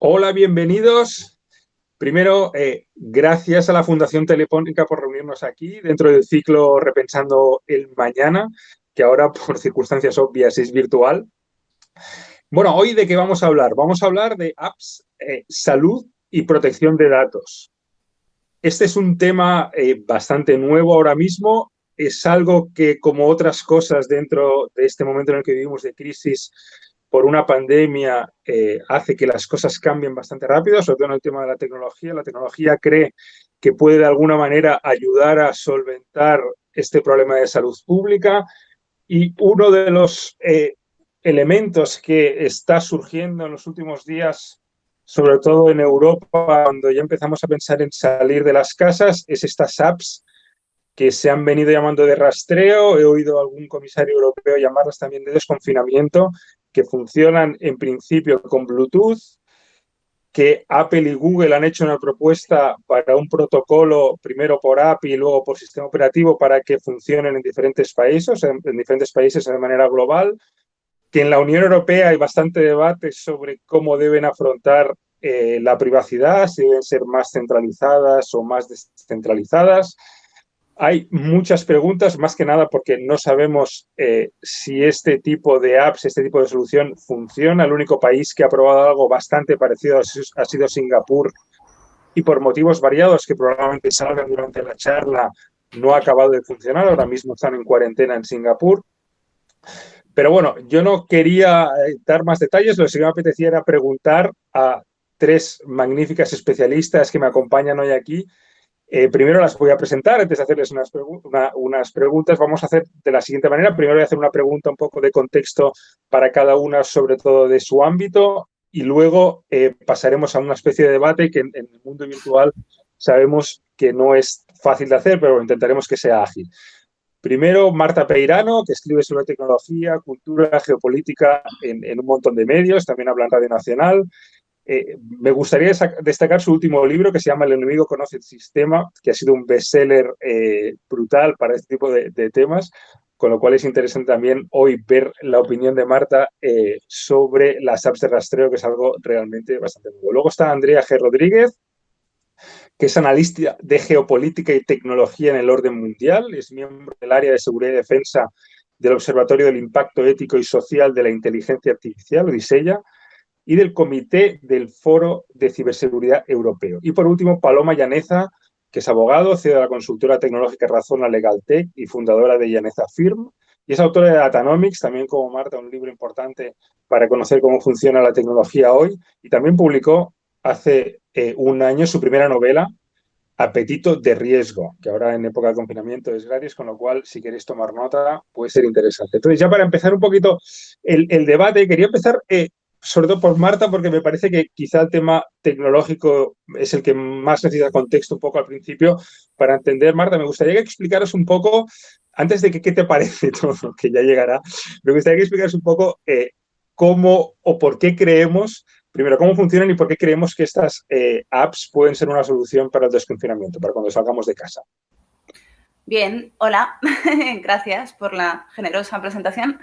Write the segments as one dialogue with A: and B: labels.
A: Hola, bienvenidos. Primero, gracias a la Fundación Telefónica por reunirnos aquí dentro del ciclo Repensando el Mañana, que ahora por circunstancias obvias es virtual. Bueno, hoy ¿de qué vamos a hablar? Vamos a hablar de apps, salud y protección de datos. Este es un tema bastante nuevo ahora mismo. Es algo que, como otras cosas dentro de este momento en el que vivimos de crisis por una pandemia, hace que las cosas cambien bastante rápido, sobre todo en el tema de la tecnología. La tecnología cree que puede de alguna manera ayudar a solventar este problema de salud pública y uno de los elementos que está surgiendo en los últimos días, sobre todo en Europa, cuando ya empezamos a pensar en salir de las casas, es estas apps que se han venido llamando de rastreo. He oído a algún comisario europeo llamarlas también de desconfinamiento, que funcionan en principio con Bluetooth, que Apple y Google han hecho una propuesta para un protocolo, primero por API y luego por sistema operativo, para que funcionen en diferentes países, en diferentes países de manera global, que en la Unión Europea hay bastante debate sobre cómo deben afrontar la privacidad, si deben ser más centralizadas o más descentralizadas. Hay muchas preguntas, más que nada porque no sabemos si este tipo de apps, este tipo de solución funciona. El único país que ha probado algo bastante parecido ha sido Singapur, y por motivos variados que probablemente salgan durante la charla no ha acabado de funcionar. Ahora mismo están en cuarentena en Singapur. Pero bueno, yo no quería dar más detalles. Lo que sí me apetecía era preguntar a tres magníficas especialistas que me acompañan hoy aquí. Primero las voy a presentar, antes de hacerles unas preguntas. Vamos a hacer de la siguiente manera. Primero voy a hacer una pregunta un poco de contexto para cada una, sobre todo de su ámbito, y luego pasaremos a una especie de debate que en el mundo virtual sabemos que no es fácil de hacer, pero intentaremos que sea ágil. Primero, Marta Peirano, que escribe sobre tecnología, cultura, geopolítica en un montón de medios, también habla en Radio Nacional. Me gustaría destacar su último libro, que se llama El enemigo conoce el sistema, que ha sido un bestseller brutal para este tipo de temas, con lo cual es interesante también hoy ver la opinión de Marta sobre las apps de rastreo, que es algo realmente bastante nuevo. Luego está Andrea G. Rodríguez, que es analista de geopolítica y tecnología en el orden mundial, es miembro del área de seguridad y defensa del Observatorio del Impacto Ético y Social de la Inteligencia Artificial, o DISELLA, y del Comité del Foro de Ciberseguridad Europeo. Y por último, Paloma Llaneza, que es abogado, CEO de la consultora tecnológica Razona LegalTech y fundadora de Llaneza Firm, y es autora de Datanomics, también como Marta, un libro importante para conocer cómo funciona la tecnología hoy, y también publicó hace un año su primera novela, Apetito de Riesgo, que ahora en época de confinamiento es gratis, con lo cual, si queréis tomar nota, puede ser interesante. Entonces, ya para empezar un poquito el debate, quería empezar sobre todo por Marta, porque me parece que quizá el tema tecnológico es el que más necesita contexto un poco al principio para entender. Marta, me gustaría que explicaras un poco, antes de que qué te parece todo, que ya llegará, me gustaría que explicaras un poco cómo o por qué creemos, primero, cómo funcionan y por qué creemos que estas apps pueden ser una solución para el desconfinamiento, para cuando salgamos de casa.
B: Bien, hola, gracias por la generosa presentación.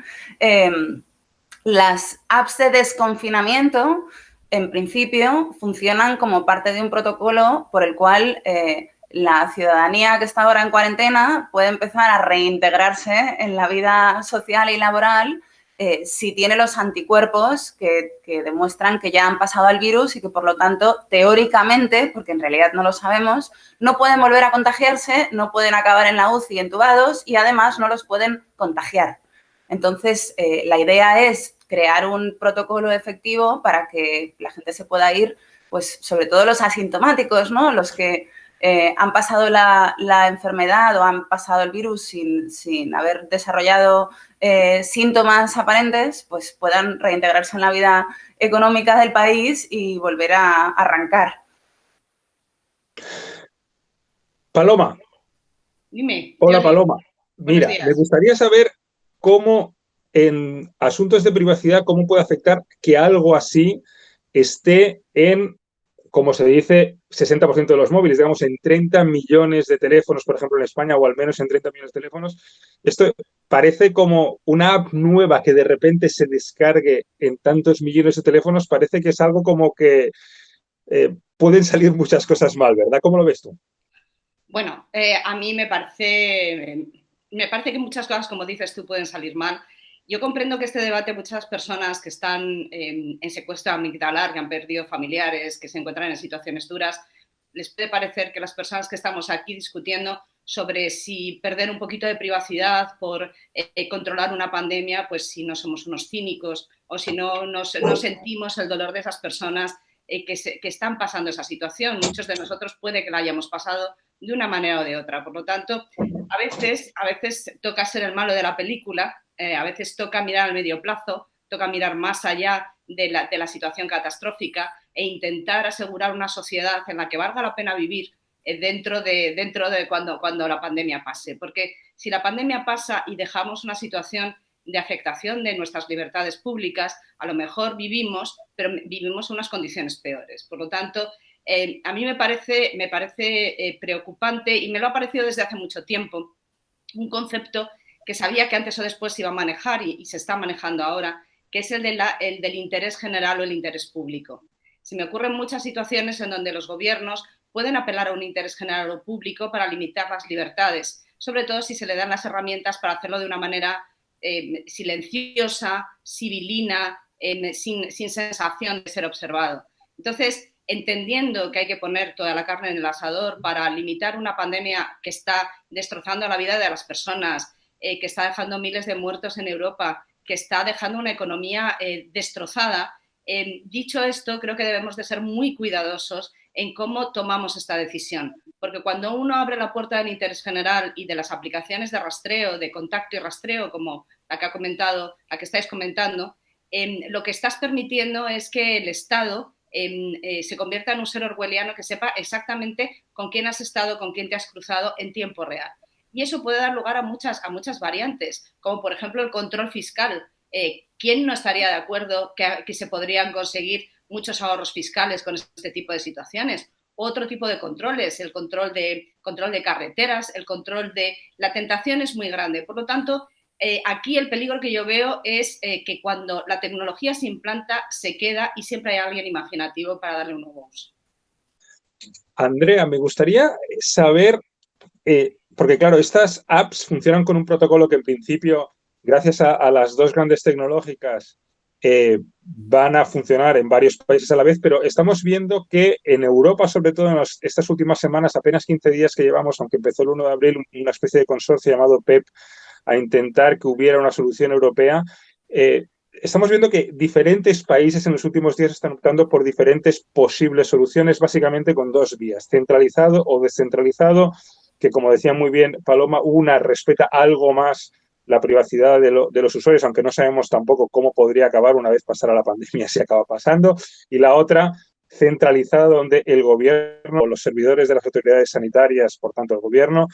B: Las apps de desconfinamiento, en principio, funcionan como parte de un protocolo por el cual la ciudadanía que está ahora en cuarentena puede empezar a reintegrarse en la vida social y laboral si tiene los anticuerpos que demuestran que ya han pasado al virus y que, por lo tanto, teóricamente, porque en realidad no lo sabemos, no pueden volver a contagiarse, no pueden acabar en la UCI entubados y, además, no los pueden contagiar. Entonces, la idea es crear un protocolo efectivo para que la gente se pueda ir, pues, sobre todo los asintomáticos, ¿no? Los que han pasado la enfermedad o han pasado el virus sin haber desarrollado síntomas aparentes, pues puedan reintegrarse en la vida económica del país y volver a arrancar.
A: Paloma.
B: Dime.
A: Hola, Paloma.
B: Buenos
A: Mira, me
B: días.
A: gustaría saber cómo en asuntos de privacidad, cómo puede afectar que algo así esté en, como se dice, 60% de los móviles, digamos, en 30 millones de teléfonos, por ejemplo, en España, o al menos en 30 millones de teléfonos. Esto parece como una app nueva que de repente se descargue en tantos millones de teléfonos, parece que es algo como que pueden salir muchas cosas mal, ¿verdad? ¿Cómo lo ves tú?
C: Bueno, a mí me parece que muchas cosas, como dices tú, pueden salir mal. Yo comprendo que este debate, muchas personas que están en secuestro amigdalar, que han perdido familiares, que se encuentran en situaciones duras, les puede parecer que las personas que estamos aquí discutiendo sobre si perder un poquito de privacidad por controlar una pandemia, pues si no somos unos cínicos o si no sentimos el dolor de esas personas que están pasando esa situación. Muchos de nosotros puede que la hayamos pasado de una manera o de otra. Por lo tanto, a veces toca ser el malo de la película, a veces toca mirar al medio plazo, toca mirar más allá de la situación catastrófica e intentar asegurar una sociedad en la que valga la pena vivir dentro de cuando la pandemia pase. Porque si la pandemia pasa y dejamos una situación de afectación de nuestras libertades públicas, a lo mejor pero vivimos unas condiciones peores. Por lo tanto, a mí me parece preocupante, y me lo ha parecido desde hace mucho tiempo, un concepto que sabía que antes o después se iba a manejar y se está manejando ahora, que es el del interés general o el interés público. Se me ocurren muchas situaciones en donde los gobiernos pueden apelar a un interés general o público para limitar las libertades, sobre todo si se le dan las herramientas para hacerlo de una manera silenciosa, civilina, sin sensación de ser observado. Entonces, entendiendo que hay que poner toda la carne en el asador para limitar una pandemia que está destrozando la vida de las personas, que está dejando miles de muertos en Europa, que está dejando una economía destrozada, dicho esto, creo que debemos de ser muy cuidadosos en cómo tomamos esta decisión. Porque cuando uno abre la puerta del interés general y de las aplicaciones de rastreo, de contacto y rastreo, como la que estáis comentando, lo que estás permitiendo es que el Estado se convierta en un ser orwelliano que sepa exactamente con quién has estado, con quién te has cruzado en tiempo real. Y eso puede dar lugar a muchas variantes, como por ejemplo el control fiscal. ¿Quién no estaría de acuerdo que se podrían conseguir muchos ahorros fiscales con este tipo de situaciones? Otro tipo de controles, el control de carreteras, el control de... La tentación es muy grande. Por lo tanto, aquí el peligro que yo veo es que cuando la tecnología se implanta, se queda y siempre hay alguien imaginativo para darle un nuevo uso.
A: Andrea, me gustaría saber, porque claro, estas apps funcionan con un protocolo que en principio, gracias a las dos grandes tecnológicas, van a funcionar en varios países a la vez, pero estamos viendo que en Europa, sobre todo en estas últimas semanas, apenas 15 días que llevamos, aunque empezó el 1 de abril, una especie de consorcio llamado PEP, a intentar que hubiera una solución europea, estamos viendo que diferentes países en los últimos días están optando por diferentes posibles soluciones, básicamente con dos vías, centralizado o descentralizado, que como decía muy bien Paloma, una respeta algo más la privacidad de los usuarios, aunque no sabemos tampoco cómo podría acabar una vez pasara la pandemia, si acaba pasando, y la otra centralizada, donde el gobierno o los servidores de las autoridades sanitarias, por tanto el gobierno,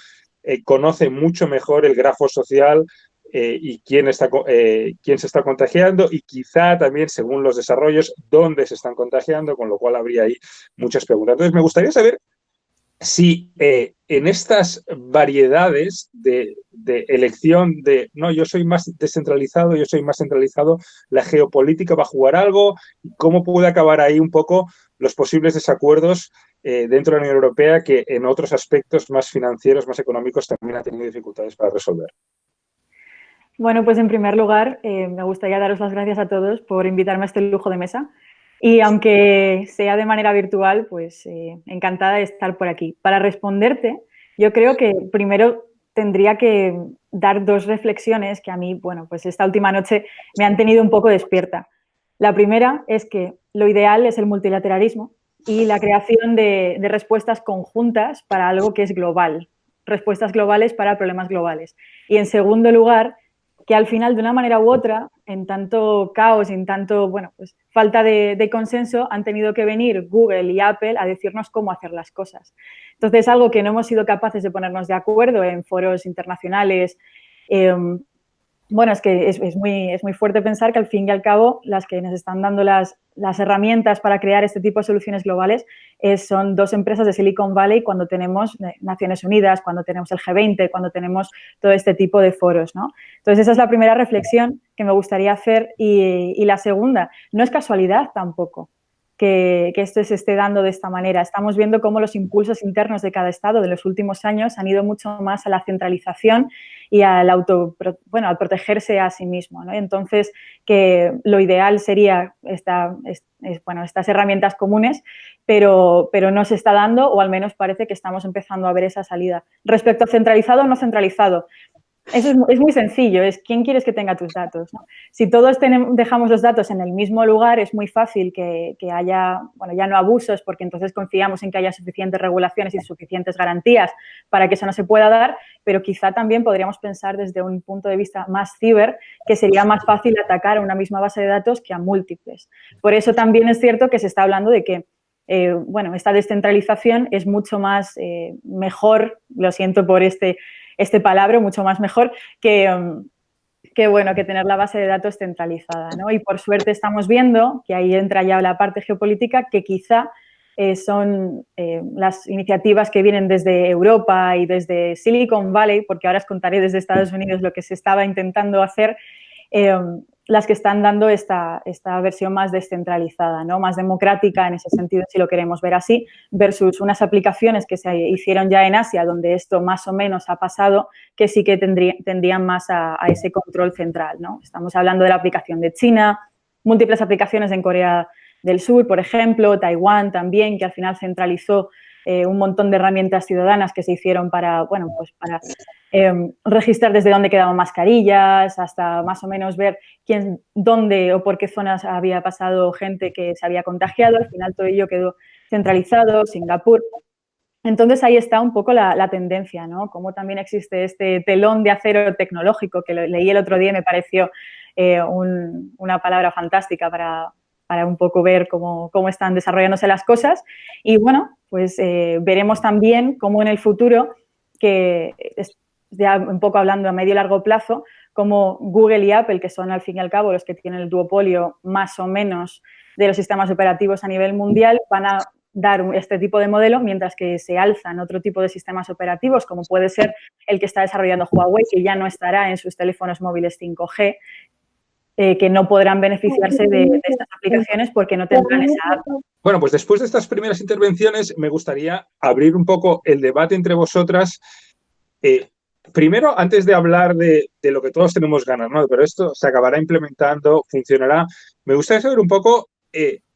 A: conoce mucho mejor el grafo social y quién se está contagiando y quizá también, según los desarrollos, dónde se están contagiando, con lo cual habría ahí muchas preguntas. Entonces, me gustaría saber si en estas variedades de elección de, no, yo soy más descentralizado, yo soy más centralizado, la geopolítica va a jugar algo, y cómo puede acabar ahí un poco los posibles desacuerdos dentro de la Unión Europea que en otros aspectos más financieros, más económicos, también ha tenido dificultades para resolver.
D: Bueno, pues en primer lugar, me gustaría daros las gracias a todos por invitarme a este lujo de mesa. Y aunque sea de manera virtual, pues encantada de estar por aquí. Para responderte, yo creo que primero tendría que dar dos reflexiones que a mí, bueno, pues esta última noche me han tenido un poco despierta. La primera es que lo ideal es el multilateralismo y la creación de respuestas conjuntas para algo que es global, respuestas globales para problemas globales. Y en segundo lugar, que al final, de una manera u otra, en tanto caos y en tanto, bueno, pues falta de consenso, han tenido que venir Google y Apple a decirnos cómo hacer las cosas. Entonces, algo que no hemos sido capaces de ponernos de acuerdo en foros internacionales Bueno, es que es muy fuerte pensar que al fin y al cabo las que nos están dando las herramientas para crear este tipo de soluciones globales son dos empresas de Silicon Valley cuando tenemos Naciones Unidas, cuando tenemos el G20, cuando tenemos todo este tipo de foros, ¿no? Entonces, esa es la primera reflexión que me gustaría hacer y la segunda, no es casualidad tampoco que esto se esté dando de esta manera. Estamos viendo cómo los impulsos internos de cada estado de los últimos años han ido mucho más a la centralización y al al protegerse a sí mismo, ¿no? Entonces, que lo ideal sería estas herramientas comunes, pero no se está dando, o al menos parece que estamos empezando a ver esa salida. Respecto a centralizado o no centralizado, eso es muy sencillo, es quién quieres que tenga tus datos, ¿no? Si todos dejamos los datos en el mismo lugar, es muy fácil que haya, bueno, ya no abusos, porque entonces confiamos en que haya suficientes regulaciones y suficientes garantías para que eso no se pueda dar, pero quizá también podríamos pensar desde un punto de vista más ciber, que sería más fácil atacar a una misma base de datos que a múltiples. Por eso también es cierto que se está hablando de que esta descentralización es mucho más mejor, lo siento por este palabra, mucho más mejor que tener la base de datos centralizada, ¿no? Y por suerte estamos viendo, que ahí entra ya la parte geopolítica, que quizá son las iniciativas que vienen desde Europa y desde Silicon Valley, porque ahora os contaré desde Estados Unidos lo que se estaba intentando hacer, las que están dando esta versión más descentralizada, ¿no? Más democrática en ese sentido, si lo queremos ver así, versus unas aplicaciones que se hicieron ya en Asia, donde esto más o menos ha pasado, que sí que tendrían más a ese control central, ¿no? Estamos hablando de la aplicación de China, múltiples aplicaciones en Corea del Sur, por ejemplo, Taiwán también, que al final centralizó un montón de herramientas ciudadanas que se hicieron para registrar desde dónde quedaban mascarillas, hasta más o menos ver dónde o por qué zonas había pasado gente que se había contagiado. Al final todo ello quedó centralizado, Singapur. Entonces ahí está un poco la tendencia, ¿no? Como también existe este telón de acero tecnológico que leí el otro día y me pareció una palabra fantástica para un poco ver cómo están desarrollándose las cosas. Y bueno, pues veremos también cómo en el futuro, que ya un poco hablando a medio y largo plazo, como Google y Apple, que son al fin y al cabo los que tienen el duopolio más o menos de los sistemas operativos a nivel mundial, van a dar este tipo de modelo, mientras que se alzan otro tipo de sistemas operativos, como puede ser el que está desarrollando Huawei, que ya no estará en sus teléfonos móviles 5G, que no podrán beneficiarse de estas aplicaciones porque no tendrán esa app.
A: Bueno, pues después de estas primeras intervenciones me gustaría abrir un poco el debate entre vosotras. Primero, antes de hablar de lo que todos tenemos ganas, ¿no? Pero esto se acabará implementando, funcionará. Me gustaría saber un poco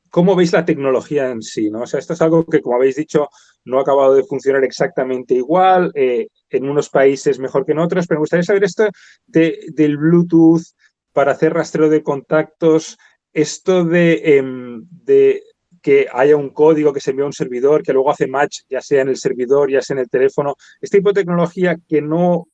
A: cómo veis la tecnología en sí, ¿no? O sea, esto es algo que, como habéis dicho, no ha acabado de funcionar exactamente igual, en unos países mejor que en otros, pero me gustaría saber esto del Bluetooth para hacer rastreo de contactos, esto de que haya un código que se envía a un servidor, que luego hace match, ya sea en el servidor, ya sea en el teléfono. Este tipo de tecnología que no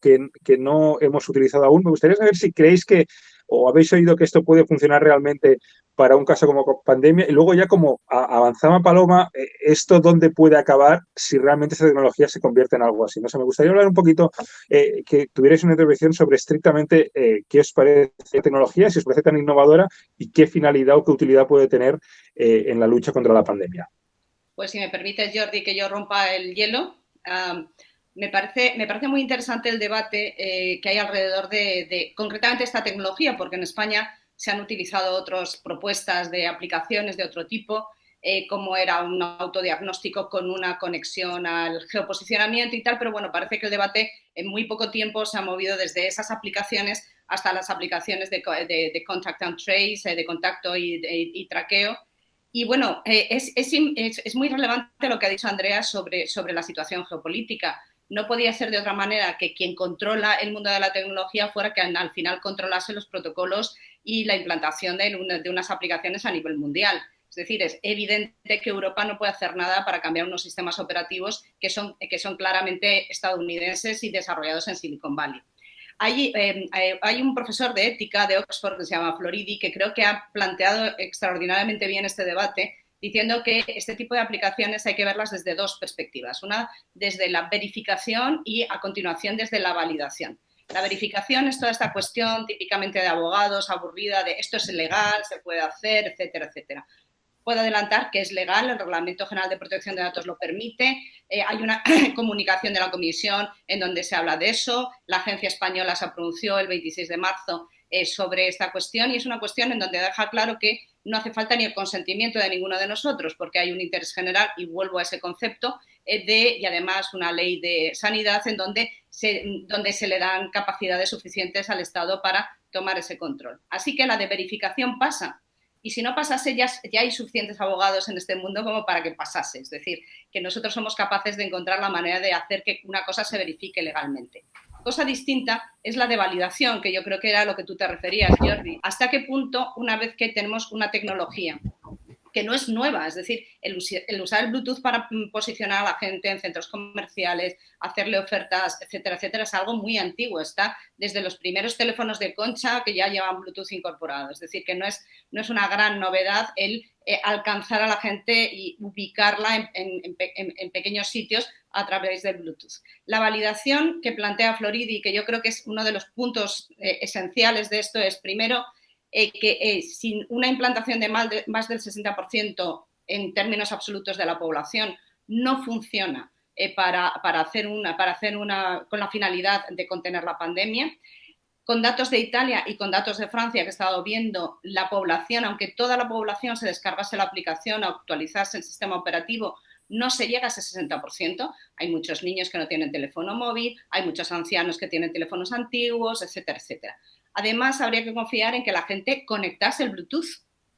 A: hemos utilizado aún. Me gustaría saber si creéis que, o habéis oído que esto puede funcionar realmente para un caso como pandemia, y luego ya como avanzaba Paloma, esto dónde puede acabar si realmente esta tecnología se convierte en algo así. No sé, me gustaría hablar un poquito, que tuvierais una intervención sobre estrictamente qué os parece la tecnología, si os parece tan innovadora y qué finalidad o qué utilidad puede tener en la lucha contra la pandemia.
C: Pues si me permites, Jordi, que yo rompa el hielo. Me parece muy interesante el debate que hay alrededor de concretamente esta tecnología, porque en España se han utilizado otras propuestas de aplicaciones de otro tipo, como era un autodiagnóstico con una conexión al geoposicionamiento y tal, pero bueno, parece que el debate en muy poco tiempo se ha movido desde esas aplicaciones hasta las aplicaciones de contact and trace, de contacto y traqueo. Y bueno, es muy relevante lo que ha dicho Andrea sobre la situación geopolítica. No podía ser de otra manera que quien controla el mundo de la tecnología fuera quien al final controlase los protocolos y la implantación de unas aplicaciones a nivel mundial. Es decir, es evidente que Europa no puede hacer nada para cambiar unos sistemas operativos que son claramente estadounidenses y desarrollados en Silicon Valley. Hay un profesor de ética de Oxford que se llama Floridi, que creo que ha planteado extraordinariamente bien este debate, diciendo que este tipo de aplicaciones hay que verlas desde dos perspectivas. Una, desde la verificación y, a continuación, desde la validación. La verificación es toda esta cuestión típicamente de abogados, aburrida, de esto es ilegal, se puede hacer, etcétera, etcétera. Puedo adelantar que es legal, el Reglamento General de Protección de Datos lo permite, hay una comunicación de la Comisión en donde se habla de eso, la Agencia Española se pronunció el 26 de marzo sobre esta cuestión y es una cuestión en donde deja claro que no hace falta ni el consentimiento de ninguno de nosotros porque hay un interés general y vuelvo a ese concepto y además una ley de sanidad en donde se le dan capacidades suficientes al Estado para tomar ese control. Así que la de verificación pasa. Y si no pasase, ya hay suficientes abogados en este mundo como para que pasase. Es decir, que nosotros somos capaces de encontrar la manera de hacer que una cosa se verifique legalmente. Cosa distinta es la de validación, que yo creo que era a lo que tú te referías, Jordi. ¿Hasta qué punto, una vez que tenemos una tecnología que no es nueva, es decir, el usar el Bluetooth para posicionar a la gente en centros comerciales, hacerle ofertas, etcétera, etcétera, es algo muy antiguo, está desde los primeros teléfonos de concha que ya llevan Bluetooth incorporado, es decir, que no es una gran novedad el alcanzar a la gente y ubicarla en pequeños sitios a través del Bluetooth. La validación que plantea Floridi, que yo creo que es uno de los puntos esenciales de esto, es primero, sin una implantación de más del 60% en términos absolutos de la población no funciona para hacer una con la finalidad de contener la pandemia. Con datos de Italia y con datos de Francia que he estado viendo, la población, aunque toda la población se descargase la aplicación o actualizase el sistema operativo, no se llega a ese 60%. Hay muchos niños que no tienen teléfono móvil, hay muchos ancianos que tienen teléfonos antiguos, etcétera, etcétera. Además, habría que confiar en que la gente conectase el Bluetooth.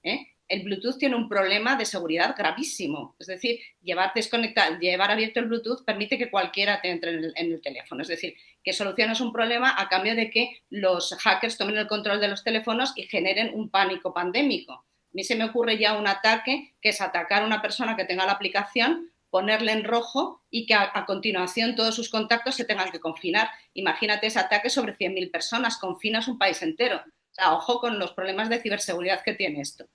C: El Bluetooth tiene un problema de seguridad gravísimo. Es decir, llevar abierto el Bluetooth permite que cualquiera te entre en el teléfono. Es decir, que solucionas un problema a cambio de que los hackers tomen el control de los teléfonos y generen un pánico pandémico. A mí se me ocurre ya un ataque que es atacar a una persona que tenga la aplicación, ponerle en rojo y que a continuación todos sus contactos se tengan que confinar. Imagínate ese ataque sobre 100.000 personas, confinas un país entero. O sea, ojo con los problemas de ciberseguridad que tiene esto.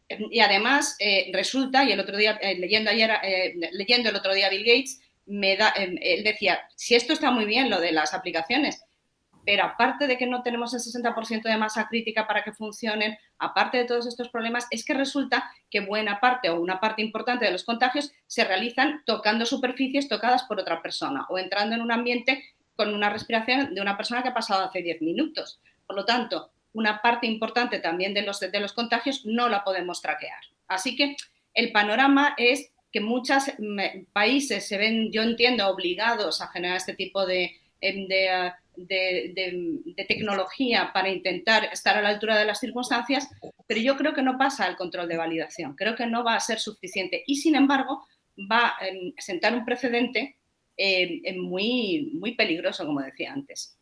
C: Y además resulta, y el otro día, leyendo el otro día a Bill Gates, él decía, si esto está muy bien, lo de las aplicaciones, pero aparte de que no tenemos el 60% de masa crítica para que funcionen, aparte de todos estos problemas, es que resulta que buena parte o una parte importante de los contagios se realizan tocando superficies tocadas por otra persona o entrando en un ambiente con una respiración de una persona que ha pasado hace 10 minutos. Por lo tanto, una parte importante también de los contagios no la podemos traquear. Así que el panorama es que muchos países se ven, yo entiendo, obligados a generar este tipo de tecnología para intentar estar a la altura de las circunstancias, pero yo creo que no pasa el control de validación, creo que no va a ser suficiente y, sin embargo, va a sentar un precedente muy, muy peligroso, como decía antes.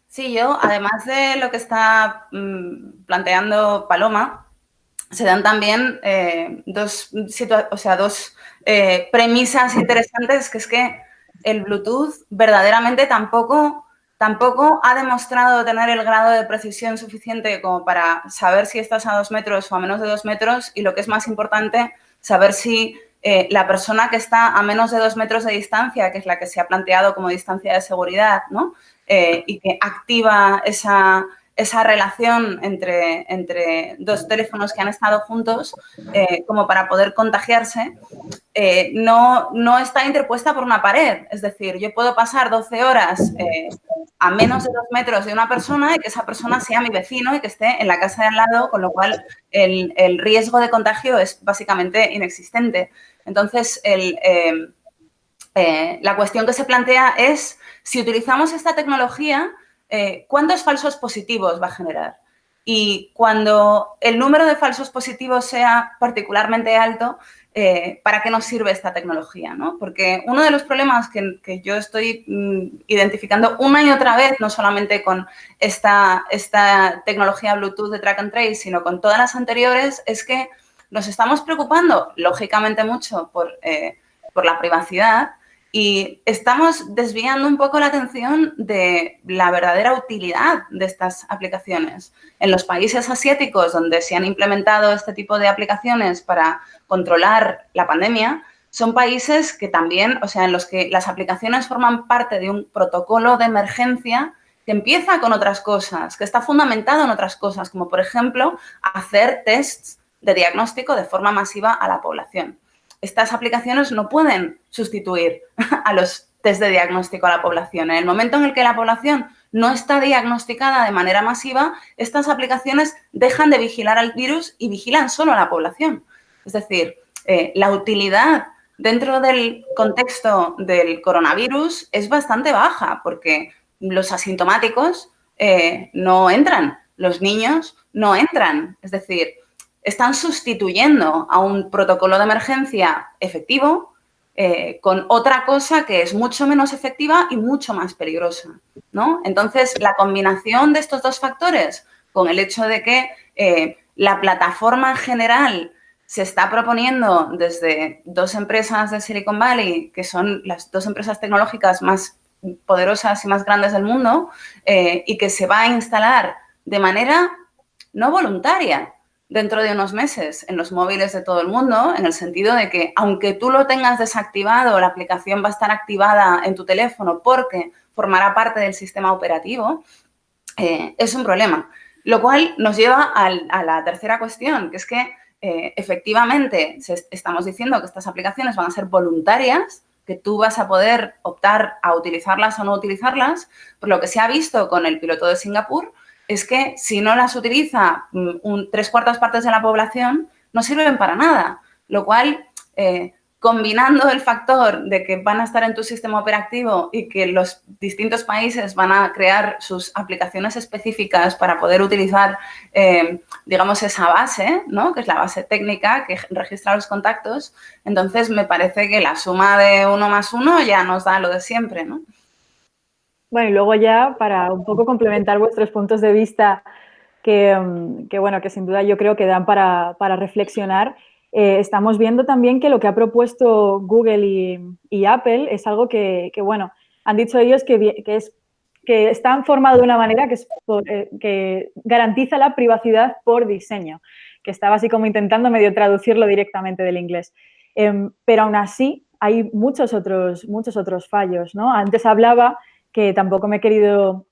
B: Sí, yo, además de lo que está planteando Paloma, se dan también dos premisas interesantes, que es que el Bluetooth verdaderamente tampoco ha demostrado tener el grado de precisión suficiente como para saber si estás a 2 metros o a menos de 2 metros y, lo que es más importante, saber si la persona que está a menos de 2 metros de distancia, que es la que se ha planteado como distancia de seguridad, ¿no? Y que activa esa relación entre dos teléfonos que han estado juntos como para poder contagiarse, no está interpuesta por una pared. Es decir, yo puedo pasar 12 horas a menos de 2 metros de una persona y que esa persona sea mi vecino y que esté en la casa de al lado, con lo cual el riesgo de contagio es básicamente inexistente. Entonces, la cuestión que se plantea es, si utilizamos esta tecnología, ¿cuántos falsos positivos va a generar? Y cuando el número de falsos positivos sea particularmente alto, ¿para qué nos sirve esta tecnología, ¿no? Porque uno de los problemas que yo estoy identificando una y otra vez, no solamente con esta tecnología Bluetooth de track and trace, sino con todas las anteriores, es que nos estamos preocupando, lógicamente, mucho por la privacidad, y estamos desviando un poco la atención de la verdadera utilidad de estas aplicaciones. En los países asiáticos, donde se han implementado este tipo de aplicaciones para controlar la pandemia, son países que también, o sea, en los que las aplicaciones forman parte de un protocolo de emergencia que empieza con otras cosas, que está fundamentado en otras cosas, como por ejemplo hacer tests de diagnóstico de forma masiva a la población. Estas aplicaciones no pueden sustituir a los test de diagnóstico a la población. En el momento en el que la población no está diagnosticada de manera masiva, estas aplicaciones dejan de vigilar al virus y vigilan solo a la población. Es decir, la utilidad dentro del contexto del coronavirus es bastante baja porque los asintomáticos no entran, los niños no entran. Es decir, están sustituyendo a un protocolo de emergencia efectivo con otra cosa que es mucho menos efectiva y mucho más peligrosa, ¿no? Entonces, la combinación de estos dos factores con el hecho de que la plataforma en general se está proponiendo desde dos empresas de Silicon Valley, que son las dos empresas tecnológicas más poderosas y más grandes del mundo, y que se va a instalar de manera no voluntaria dentro de unos meses en los móviles de todo el mundo, en el sentido de que aunque tú lo tengas desactivado, la aplicación va a estar activada en tu teléfono porque formará parte del sistema operativo, es un problema. Lo cual nos lleva a la tercera cuestión, que es que efectivamente estamos diciendo que estas aplicaciones van a ser voluntarias, que tú vas a poder optar a utilizarlas o no utilizarlas, por lo que se ha visto con el piloto de Singapur, es que si no las utiliza 3/4 partes de la población, no sirven para nada. Lo cual, combinando el factor de que van a estar en tu sistema operativo y que los distintos países van a crear sus aplicaciones específicas para poder utilizar, digamos, esa base, ¿no? Que es la base técnica que registra los contactos, entonces me parece que la suma de 1 más 1 ya nos da lo de siempre, ¿no?
D: Bueno, y luego ya para un poco complementar vuestros puntos de vista que bueno, que sin duda yo creo que dan para reflexionar, estamos viendo también que lo que ha propuesto Google y Apple es algo que bueno, han dicho ellos que están formados de una manera que garantiza la privacidad por diseño, que estaba así como intentando medio traducirlo directamente del inglés. Pero aún así hay muchos otros fallos, ¿no? Antes hablaba que tampoco me he querido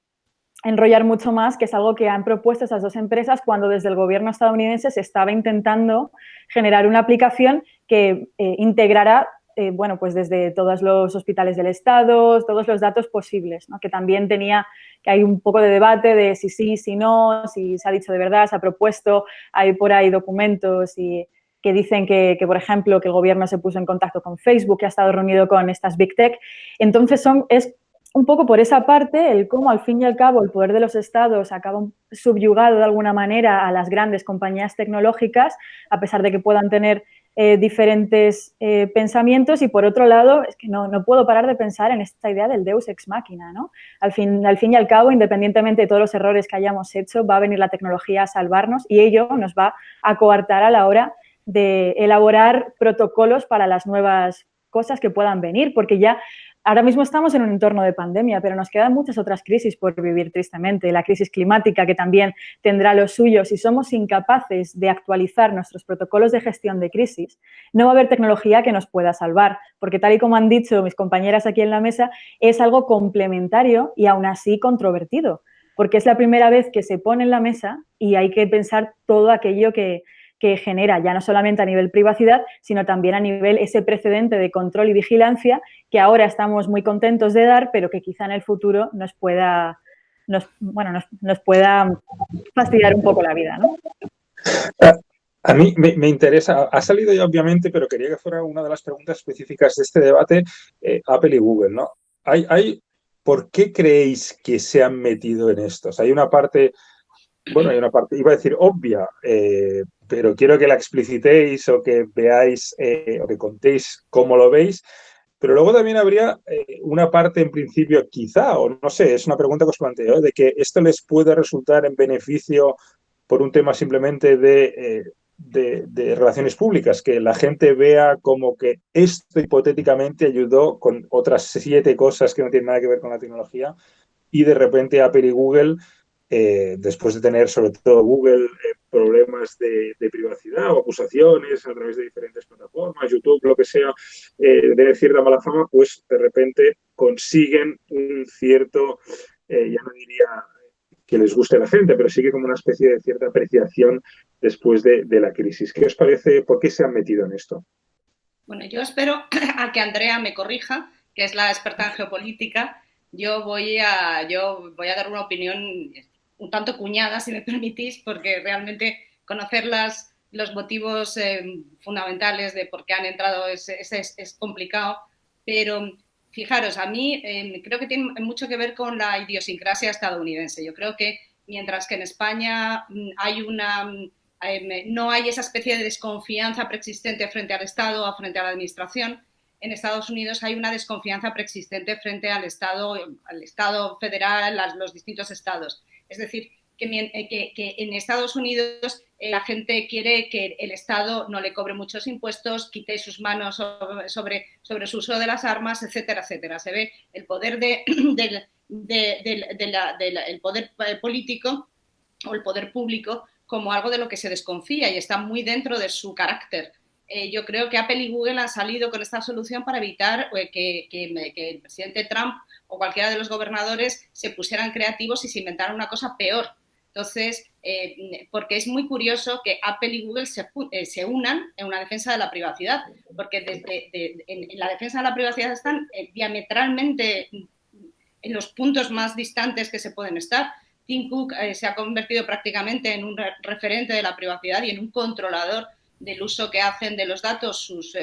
D: enrollar mucho más, que es algo que han propuesto esas dos empresas cuando desde el gobierno estadounidense se estaba intentando generar una aplicación que integrara, bueno, pues desde todos los hospitales del Estado, todos los datos posibles, ¿no? Que también que hay un poco de debate de si sí, si no, si se ha dicho de verdad, se ha propuesto, hay por ahí documentos que dicen que, por ejemplo, que el gobierno se puso en contacto con Facebook, que ha estado reunido con estas Big Tech. Entonces, es un poco por esa parte, el cómo al fin y al cabo el poder de los estados acaba subyugado de alguna manera a las grandes compañías tecnológicas, a pesar de que puedan tener diferentes pensamientos. Y por otro lado, es que no puedo parar de pensar en esta idea del Deus ex machina, ¿no? Al fin y al cabo, independientemente de todos los errores que hayamos hecho, va a venir la tecnología a salvarnos y ello nos va a coartar a la hora de elaborar protocolos para las nuevas cosas que puedan venir, porque ya ahora mismo estamos en un entorno de pandemia, pero nos quedan muchas otras crisis por vivir, tristemente. La crisis climática, que también tendrá los suyos. Si somos incapaces de actualizar nuestros protocolos de gestión de crisis, no va a haber tecnología que nos pueda salvar, porque tal y como han dicho mis compañeras aquí en la mesa, es algo complementario y aún así controvertido, porque es la primera vez que se pone en la mesa y hay que pensar todo aquello que genera, ya no solamente a nivel privacidad, sino también a nivel ese precedente de control y vigilancia que ahora estamos muy contentos de dar, pero que quizá en el futuro nos pueda fastidiar un poco la vida, ¿no?
A: A mí me interesa, ha salido ya obviamente, pero quería que fuera una de las preguntas específicas de este debate, Apple y Google, ¿no? ¿Por qué creéis que se han metido en estos? Hay una parte, iba a decir obvia, pero quiero que la explicitéis o que veáis o que contéis cómo lo veis. Pero luego también habría una parte en principio quizá, o no sé, es una pregunta que os planteo, de que esto les puede resultar en beneficio por un tema simplemente de relaciones públicas, que la gente vea como que esto hipotéticamente ayudó con otras 7 cosas que no tienen nada que ver con la tecnología y de repente Apple y Google, después de tener sobre todo Google problemas de privacidad o acusaciones a través de diferentes plataformas, YouTube, lo que sea, de cierta mala fama, pues de repente consiguen un cierto, ya no diría que les guste a la gente, pero sí que como una especie de cierta apreciación después de la crisis. ¿Qué os parece? ¿Por qué se han metido en esto?
C: Bueno, yo espero a que Andrea me corrija, que es la experta en geopolítica. Yo voy a dar una opinión un tanto cuñada, si me permitís, porque realmente conocer los motivos fundamentales de por qué han entrado es complicado. Pero fijaros, a mí creo que tiene mucho que ver con la idiosincrasia estadounidense. Yo creo que mientras que en España hay no hay esa especie de desconfianza preexistente frente al Estado o frente a la Administración, en Estados Unidos hay una desconfianza preexistente frente al Estado federal, a los distintos estados. Es decir, que en Estados Unidos la gente quiere que el Estado no le cobre muchos impuestos, quite sus manos sobre su uso de las armas, etcétera, etcétera. Se ve el poder el poder político o el poder público como algo de lo que se desconfía y está muy dentro de su carácter. Yo creo que Apple y Google han salido con esta solución para evitar que el presidente Trump o cualquiera de los gobernadores se pusieran creativos y se inventaran una cosa peor. Entonces, porque es muy curioso que Apple y Google se unan en una defensa de la privacidad, porque en la defensa de la privacidad están diametralmente en los puntos más distantes que se pueden estar. Tim Cook se ha convertido prácticamente en un referente de la privacidad y en un controlador del uso que hacen de los datos sus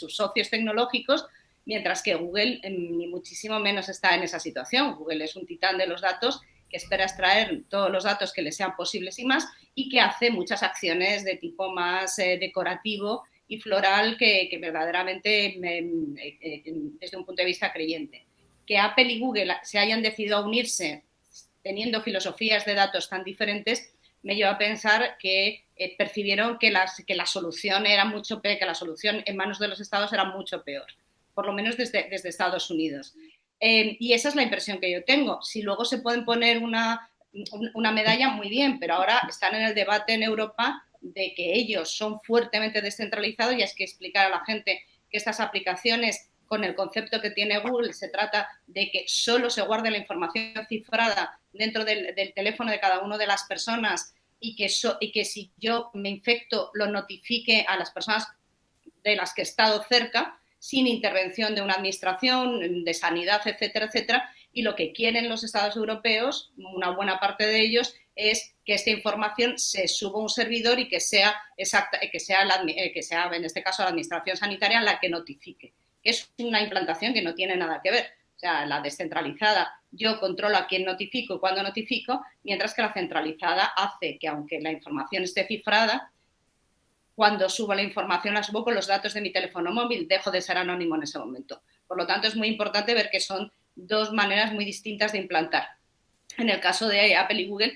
C: socios tecnológicos, mientras que Google ni muchísimo menos está en esa situación. Google es un titán de los datos que espera extraer todos los datos que le sean posibles y más, y que hace muchas acciones de tipo más decorativo y floral que verdaderamente desde un punto de vista creyente. Que Apple y Google se hayan decidido a unirse teniendo filosofías de datos tan diferentes, me lleva a pensar que percibieron que la solución era mucho peor, que la solución en manos de los estados era mucho peor, por lo menos desde Estados Unidos. Y esa es la impresión que yo tengo. Si luego se pueden poner una medalla, muy bien, pero ahora están en el debate en Europa de que ellos son fuertemente descentralizados y hay que explicar a la gente que estas aplicaciones, con el concepto que tiene Google, se trata de que solo se guarde la información cifrada dentro del teléfono de cada una de las personas y que si yo me infecto lo notifique a las personas de las que he estado cerca, sin intervención de una administración, de sanidad, etcétera, etcétera. Y lo que quieren los estados europeos, una buena parte de ellos, es que esta información se suba a un servidor y que sea en este caso la administración sanitaria la que notifique. Es una implantación que no tiene nada que ver. O sea, la descentralizada, yo controlo a quién notifico y cuándo notifico, mientras que la centralizada hace que, aunque la información esté cifrada, cuando subo la información la subo con los datos de mi teléfono móvil, dejo de ser anónimo en ese momento. Por lo tanto, es muy importante ver que son dos maneras muy distintas de implantar. En el caso de Apple y Google,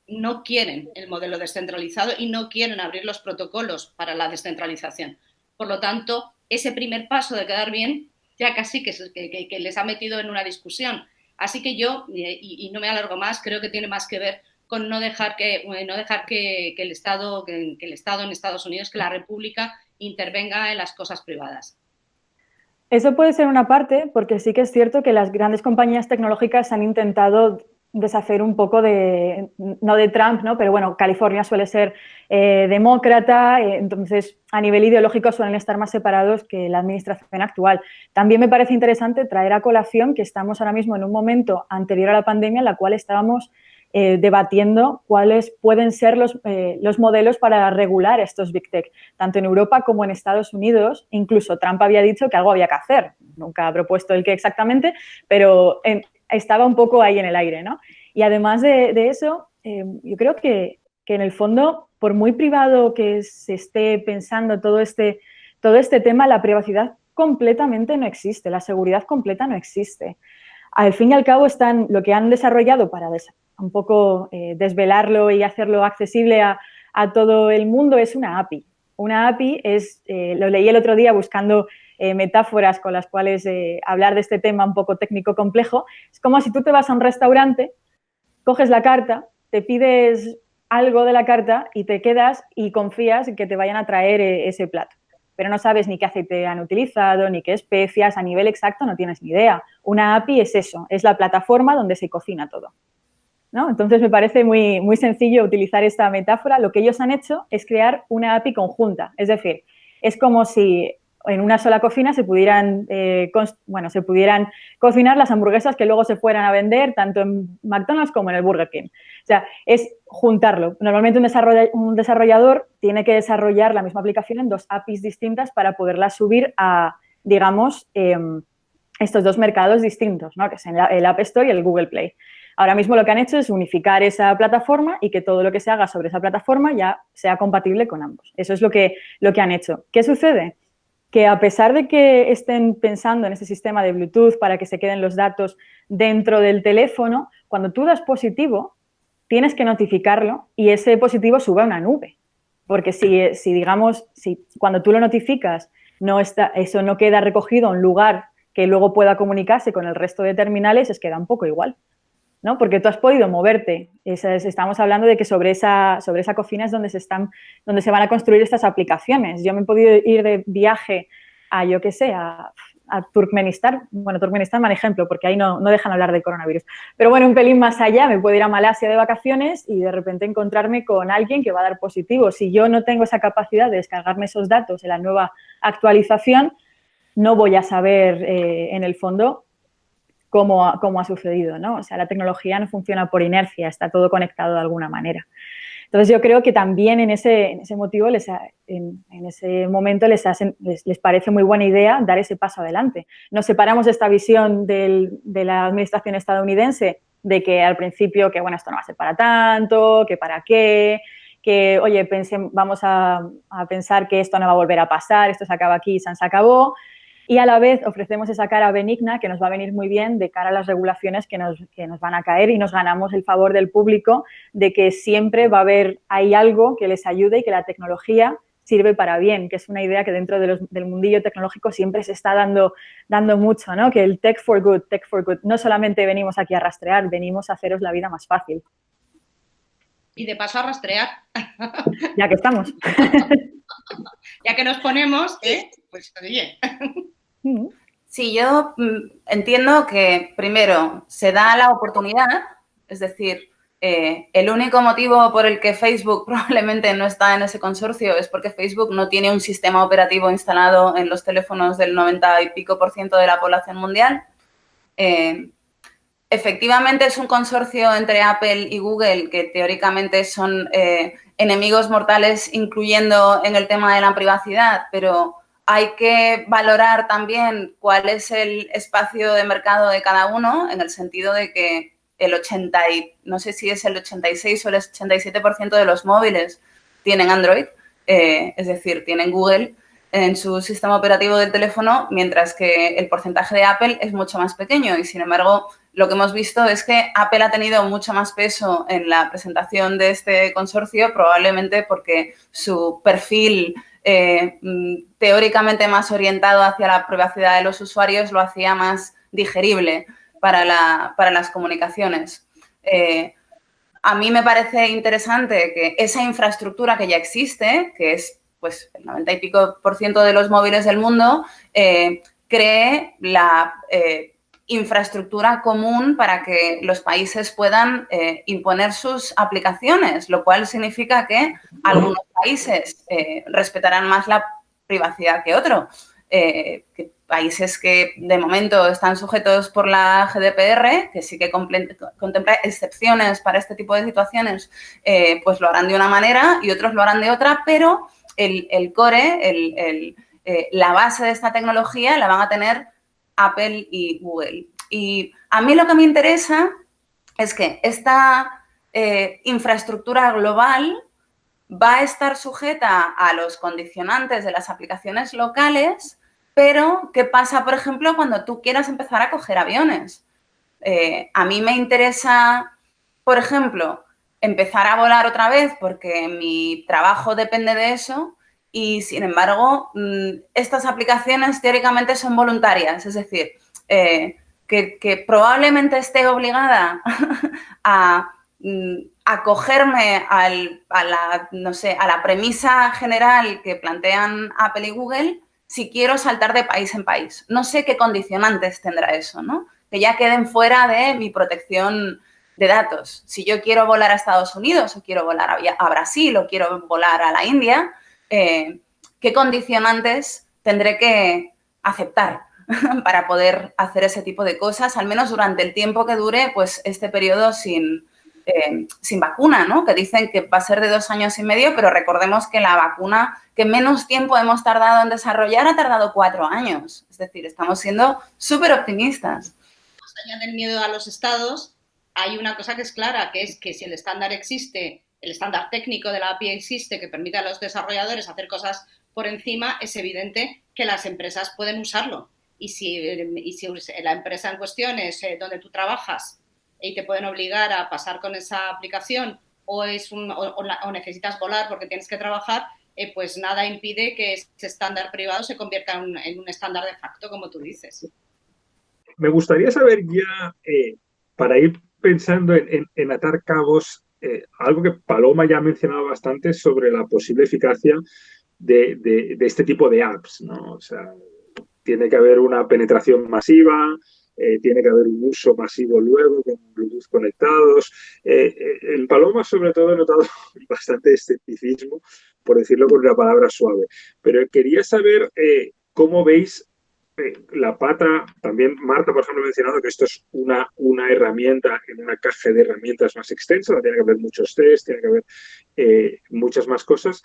C: no quieren el modelo descentralizado y no quieren abrir los protocolos para la descentralización. Por lo tanto, ese primer paso de quedar bien ya casi que les ha metido en una discusión. Así que yo, y no me alargo más, creo que tiene más que ver con no dejar que el Estado en Estados Unidos, que la República intervenga en las cosas privadas.
D: Eso puede ser una parte, porque sí que es cierto que las grandes compañías tecnológicas han intentado deshacer un poco no de Trump, ¿no? Pero bueno, California suele ser demócrata, entonces a nivel ideológico suelen estar más separados que la administración actual. También me parece interesante traer a colación que estamos ahora mismo en un momento anterior a la pandemia en la cual estábamos debatiendo cuáles pueden ser los modelos para regular estos Big Tech, tanto en Europa como en Estados Unidos. Incluso Trump había dicho que algo había que hacer, nunca ha propuesto el qué exactamente, pero estaba un poco ahí en el aire, ¿no? Y además de eso, yo creo que en el fondo, por muy privado que se esté pensando todo este tema, la privacidad completamente no existe, la seguridad completa no existe. Al fin y al cabo, lo que han desarrollado para un poco desvelarlo y hacerlo accesible a todo el mundo es una API. Una API lo leí el otro día buscando metáforas con las cuales hablar de este tema un poco técnico complejo. Es como si tú te vas a un restaurante, coges la carta, te pides algo de la carta y te quedas y confías en que te vayan a traer ese plato. Pero no sabes ni qué aceite han utilizado, ni qué especias, a nivel exacto no tienes ni idea. Una API es eso, es la plataforma donde se cocina todo, ¿no? Entonces me parece muy, muy sencillo utilizar esta metáfora. Lo que ellos han hecho es crear una API conjunta, es decir, es como si en una sola cocina se pudieran cocinar las hamburguesas que luego se fueran a vender tanto en McDonald's como en el Burger King. O sea, es juntarlo. Normalmente un desarrollador tiene que desarrollar la misma aplicación en 2 APIs distintas para poderla subir a, digamos, estos 2 mercados distintos, ¿no? Que es el App Store y el Google Play. Ahora mismo lo que han hecho es unificar esa plataforma y que todo lo que se haga sobre esa plataforma ya sea compatible con ambos. Eso es lo que han hecho. ¿Qué sucede? Que a pesar de que estén pensando en este sistema de Bluetooth para que se queden los datos dentro del teléfono, cuando tú das positivo, tienes que notificarlo y ese positivo sube a una nube. Porque si cuando tú lo notificas eso no queda recogido en un lugar que luego pueda comunicarse con el resto de terminales, es que da un poco igual, ¿no? Porque tú has podido moverte. Estamos hablando de que sobre esa cocina es donde se van a construir estas aplicaciones. Yo me he podido ir de viaje a, yo qué sé, a Turkmenistán. Bueno, Turkmenistán mal ejemplo, porque ahí no dejan hablar del coronavirus. Pero bueno, un pelín más allá, me puedo ir a Malasia de vacaciones y de repente encontrarme con alguien que va a dar positivo. Si yo no tengo esa capacidad de descargarme esos datos en la nueva actualización, no voy a saber, en el fondo, cómo ha sucedido, ¿no? O sea, la tecnología no funciona por inercia, está todo conectado de alguna manera. Entonces, yo creo que también en ese motivo, en ese momento les parece muy buena idea dar ese paso adelante. Nos separamos de esta visión de la administración estadounidense de que al principio, que bueno, esto no va a ser para tanto, que para qué, que, oye, vamos a pensar que esto no va a volver a pasar, esto se acaba aquí y se acabó. Y a la vez ofrecemos esa cara benigna que nos va a venir muy bien de cara a las regulaciones que nos van a caer y nos ganamos el favor del público de que siempre va a haber ahí algo que les ayude y que la tecnología sirve para bien, que es una idea que dentro del mundillo tecnológico siempre se está dando mucho, ¿no? Que el tech for good. No solamente venimos aquí a rastrear, venimos a haceros la vida más fácil.
C: Y de paso a rastrear.
D: Ya que estamos.
C: Ya que nos ponemos, pues oye.
B: Sí, yo entiendo que, primero, se da la oportunidad, es decir, el único motivo por el que Facebook probablemente no está en ese consorcio es porque Facebook no tiene un sistema operativo instalado en los teléfonos del 90 y pico % de la población mundial. Efectivamente, es un consorcio entre Apple y Google que teóricamente son enemigos mortales, incluyendo en el tema de la privacidad, pero hay que valorar también cuál es el espacio de mercado de cada uno, en el sentido de que no sé si es el 86 o el 87% de los móviles tienen Android, es decir, tienen Google en su sistema operativo del teléfono, mientras que el porcentaje de Apple es mucho más pequeño y, sin embargo, lo que hemos visto es que Apple ha tenido mucho más peso en la presentación de este consorcio, probablemente porque su perfil teóricamente más orientado hacia la privacidad de los usuarios lo hacía más digerible para las comunicaciones. A mí me parece interesante que esa infraestructura que ya existe, que es pues el 90 y pico % de los móviles del mundo, cree la infraestructura común para que los países puedan imponer sus aplicaciones, lo cual significa que algunos países respetarán más la privacidad que otros. Que países que de momento están sujetos por la GDPR, que sí que contempla excepciones para este tipo de situaciones, pues lo harán de una manera y otros lo harán de otra, pero el core, la base de esta tecnología la van a tener Apple y Google. Y a mí lo que me interesa es que esta infraestructura global va a estar sujeta a los condicionantes de las aplicaciones locales, pero ¿qué pasa, por ejemplo, cuando tú quieras empezar a coger aviones? A mí me interesa, por ejemplo, empezar a volar otra vez porque mi trabajo depende de eso y, sin embargo, estas aplicaciones teóricamente son voluntarias, es decir, que probablemente esté obligada a acogerme a la premisa general que plantean Apple y Google si quiero saltar de país en país. No sé qué condicionantes tendrá eso, ¿no? Que ya queden fuera de mi protección de datos. Si yo quiero volar a Estados Unidos o quiero volar a Brasil o quiero volar a la India, ¿qué condicionantes tendré que aceptar para poder hacer ese tipo de cosas, al menos durante el tiempo que dure pues, este periodo sin vacuna, ¿no? Que dicen que va a ser de 2 años y medio, pero recordemos que la vacuna que menos tiempo hemos tardado en desarrollar ha tardado 4 años. Es decir, estamos siendo súper optimistas.
C: Más allá del miedo a los estados, hay una cosa que es clara, que es que si el estándar existe, el estándar técnico de la API existe, que permite a los desarrolladores hacer cosas por encima, es evidente que las empresas pueden usarlo. Y si la empresa en cuestión es donde tú trabajas y te pueden obligar a pasar con esa aplicación o necesitas volar porque tienes que trabajar, pues nada impide que ese estándar privado se convierta en un estándar de facto, como tú dices.
A: Me gustaría saber ya, para ir pensando en atar cabos, algo que Paloma ya ha mencionado bastante sobre la posible eficacia de este tipo de apps, ¿no? O sea, tiene que haber una penetración masiva, tiene que haber un uso masivo luego con Bluetooth conectados. En Paloma, sobre todo, he notado bastante escepticismo, por decirlo con una palabra suave. Pero quería saber cómo veis la pata. También Marta, por ejemplo, ha mencionado que esto es una herramienta en una caja de herramientas más extensa, tiene que haber muchos test, tiene que haber muchas más cosas.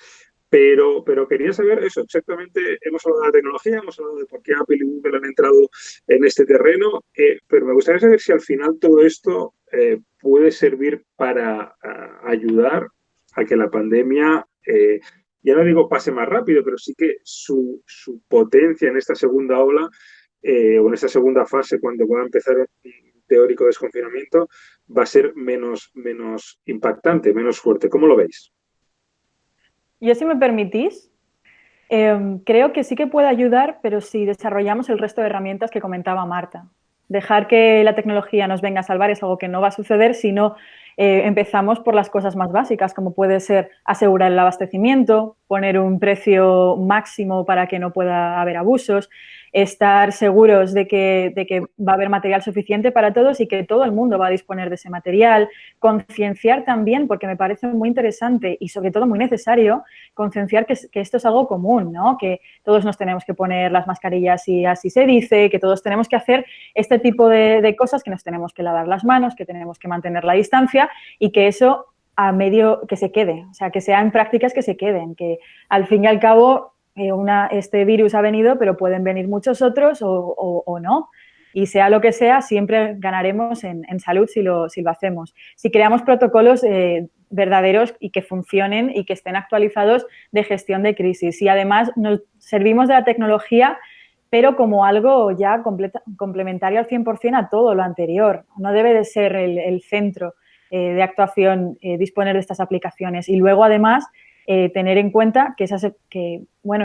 A: Pero quería saber eso, exactamente, hemos hablado de la tecnología, hemos hablado de por qué Apple y Google han entrado en este terreno, pero me gustaría saber si al final todo esto puede servir para ayudar a que la pandemia, ya no digo pase más rápido, pero sí que su potencia en esta segunda ola o en esta segunda fase, cuando va a empezar un teórico desconfinamiento, va a ser menos impactante, menos fuerte. ¿Cómo lo veis?
D: Yo, si me permitís, creo que sí que puede ayudar, pero si desarrollamos el resto de herramientas que comentaba Marta. Dejar que la tecnología nos venga a salvar es algo que no va a suceder si no empezamos por las cosas más básicas, como puede ser asegurar el abastecimiento, poner un precio máximo para que no pueda haber abusos, estar seguros de que va a haber material suficiente para todos y que todo el mundo va a disponer de ese material. Concienciar también, porque me parece muy interesante y sobre todo muy necesario, concienciar que esto es algo común, ¿no? Que todos nos tenemos que poner las mascarillas y así se dice, que todos tenemos que hacer este tipo de cosas, que nos tenemos que lavar las manos, que tenemos que mantener la distancia y que eso a medio que se quede, o sea, que sean prácticas que se queden, que al fin y al cabo este virus ha venido, pero pueden venir muchos otros o no. Y sea lo que sea, siempre ganaremos en salud si lo hacemos. Si creamos protocolos verdaderos y que funcionen y que estén actualizados de gestión de crisis. Y además nos servimos de la tecnología, pero como algo ya complementario al 100% a todo lo anterior. No debe de ser el centro de actuación disponer de estas aplicaciones. Y luego, además, tener en cuenta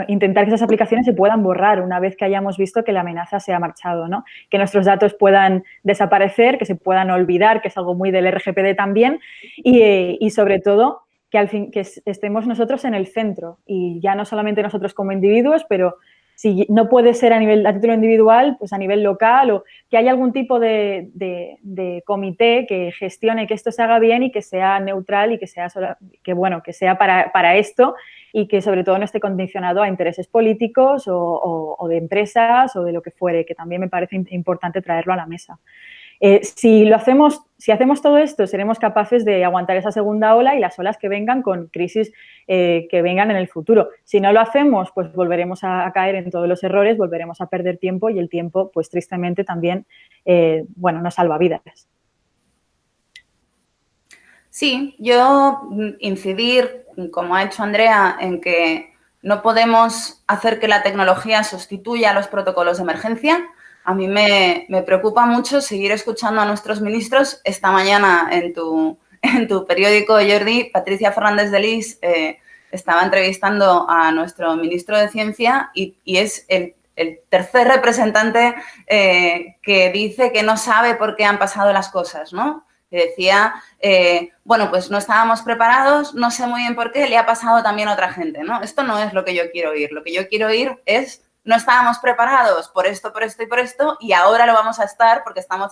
D: intentar que esas aplicaciones se puedan borrar una vez que hayamos visto que la amenaza se ha marchado, ¿no? Que nuestros datos puedan desaparecer, que se puedan olvidar, que es algo muy del RGPD también, y sobre todo que estemos nosotros en el centro, y ya no solamente nosotros como individuos, pero si no puede ser a título individual, pues a nivel local, o que haya algún tipo de comité que gestione que esto se haga bien y que sea neutral y que sea para esto, y que sobre todo no esté condicionado a intereses políticos o de empresas o de lo que fuere, que también me parece importante traerlo a la mesa. Si hacemos todo esto, seremos capaces de aguantar esa segunda ola y las olas que vengan con crisis que vengan en el futuro. Si no lo hacemos, pues volveremos a caer en todos los errores, volveremos a perder tiempo, y el tiempo, pues tristemente también, nos salva vidas.
B: Sí, yo incidir, como ha hecho Andrea, en que no podemos hacer que la tecnología sustituya a los protocolos de emergencia. A mí me preocupa mucho seguir escuchando a nuestros ministros. Esta mañana en tu periódico, Jordi, Patricia Fernández de Lis estaba entrevistando a nuestro ministro de Ciencia y es el tercer representante que dice que no sabe por qué han pasado las cosas, ¿no? Y decía, bueno, pues no estábamos preparados, no sé muy bien por qué, le ha pasado también a otra gente, ¿no? Esto no es lo que yo quiero oír. Lo que yo quiero oír es, no estábamos preparados por esto y por esto, y ahora lo vamos a estar porque estamos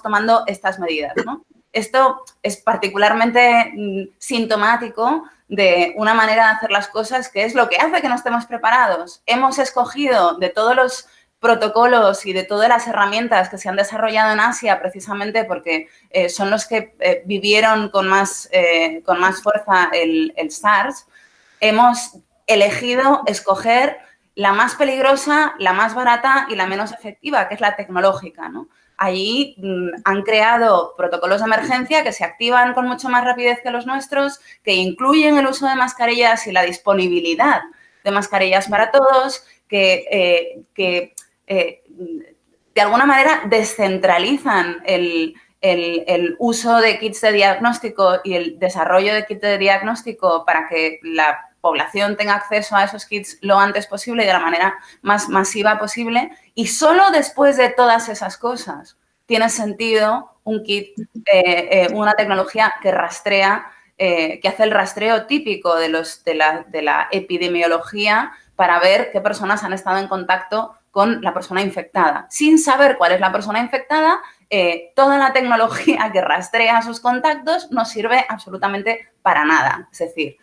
B: tomando estas medidas, ¿no? Esto es particularmente sintomático de una manera de hacer las cosas que es lo que hace que no estemos preparados. Hemos escogido de todos los protocolos y de todas las herramientas que se han desarrollado en Asia precisamente porque son los que vivieron con más fuerza el SARS, hemos elegido escoger la más peligrosa, la más barata y la menos efectiva, que es la tecnológica, ¿no? Allí han creado protocolos de emergencia que se activan con mucho más rapidez que los nuestros, que incluyen el uso de mascarillas y la disponibilidad de mascarillas para todos, que de alguna manera descentralizan el uso de kits de diagnóstico y el desarrollo de kits de diagnóstico para que la población tenga acceso a esos kits lo antes posible y de la manera más masiva posible. Y solo después de todas esas cosas tiene sentido un kit, una tecnología que rastrea, que hace el rastreo típico de la epidemiología para ver qué personas han estado en contacto con la persona infectada. Sin saber cuál es la persona infectada, toda la tecnología que rastrea sus contactos no sirve absolutamente para nada. Es decir,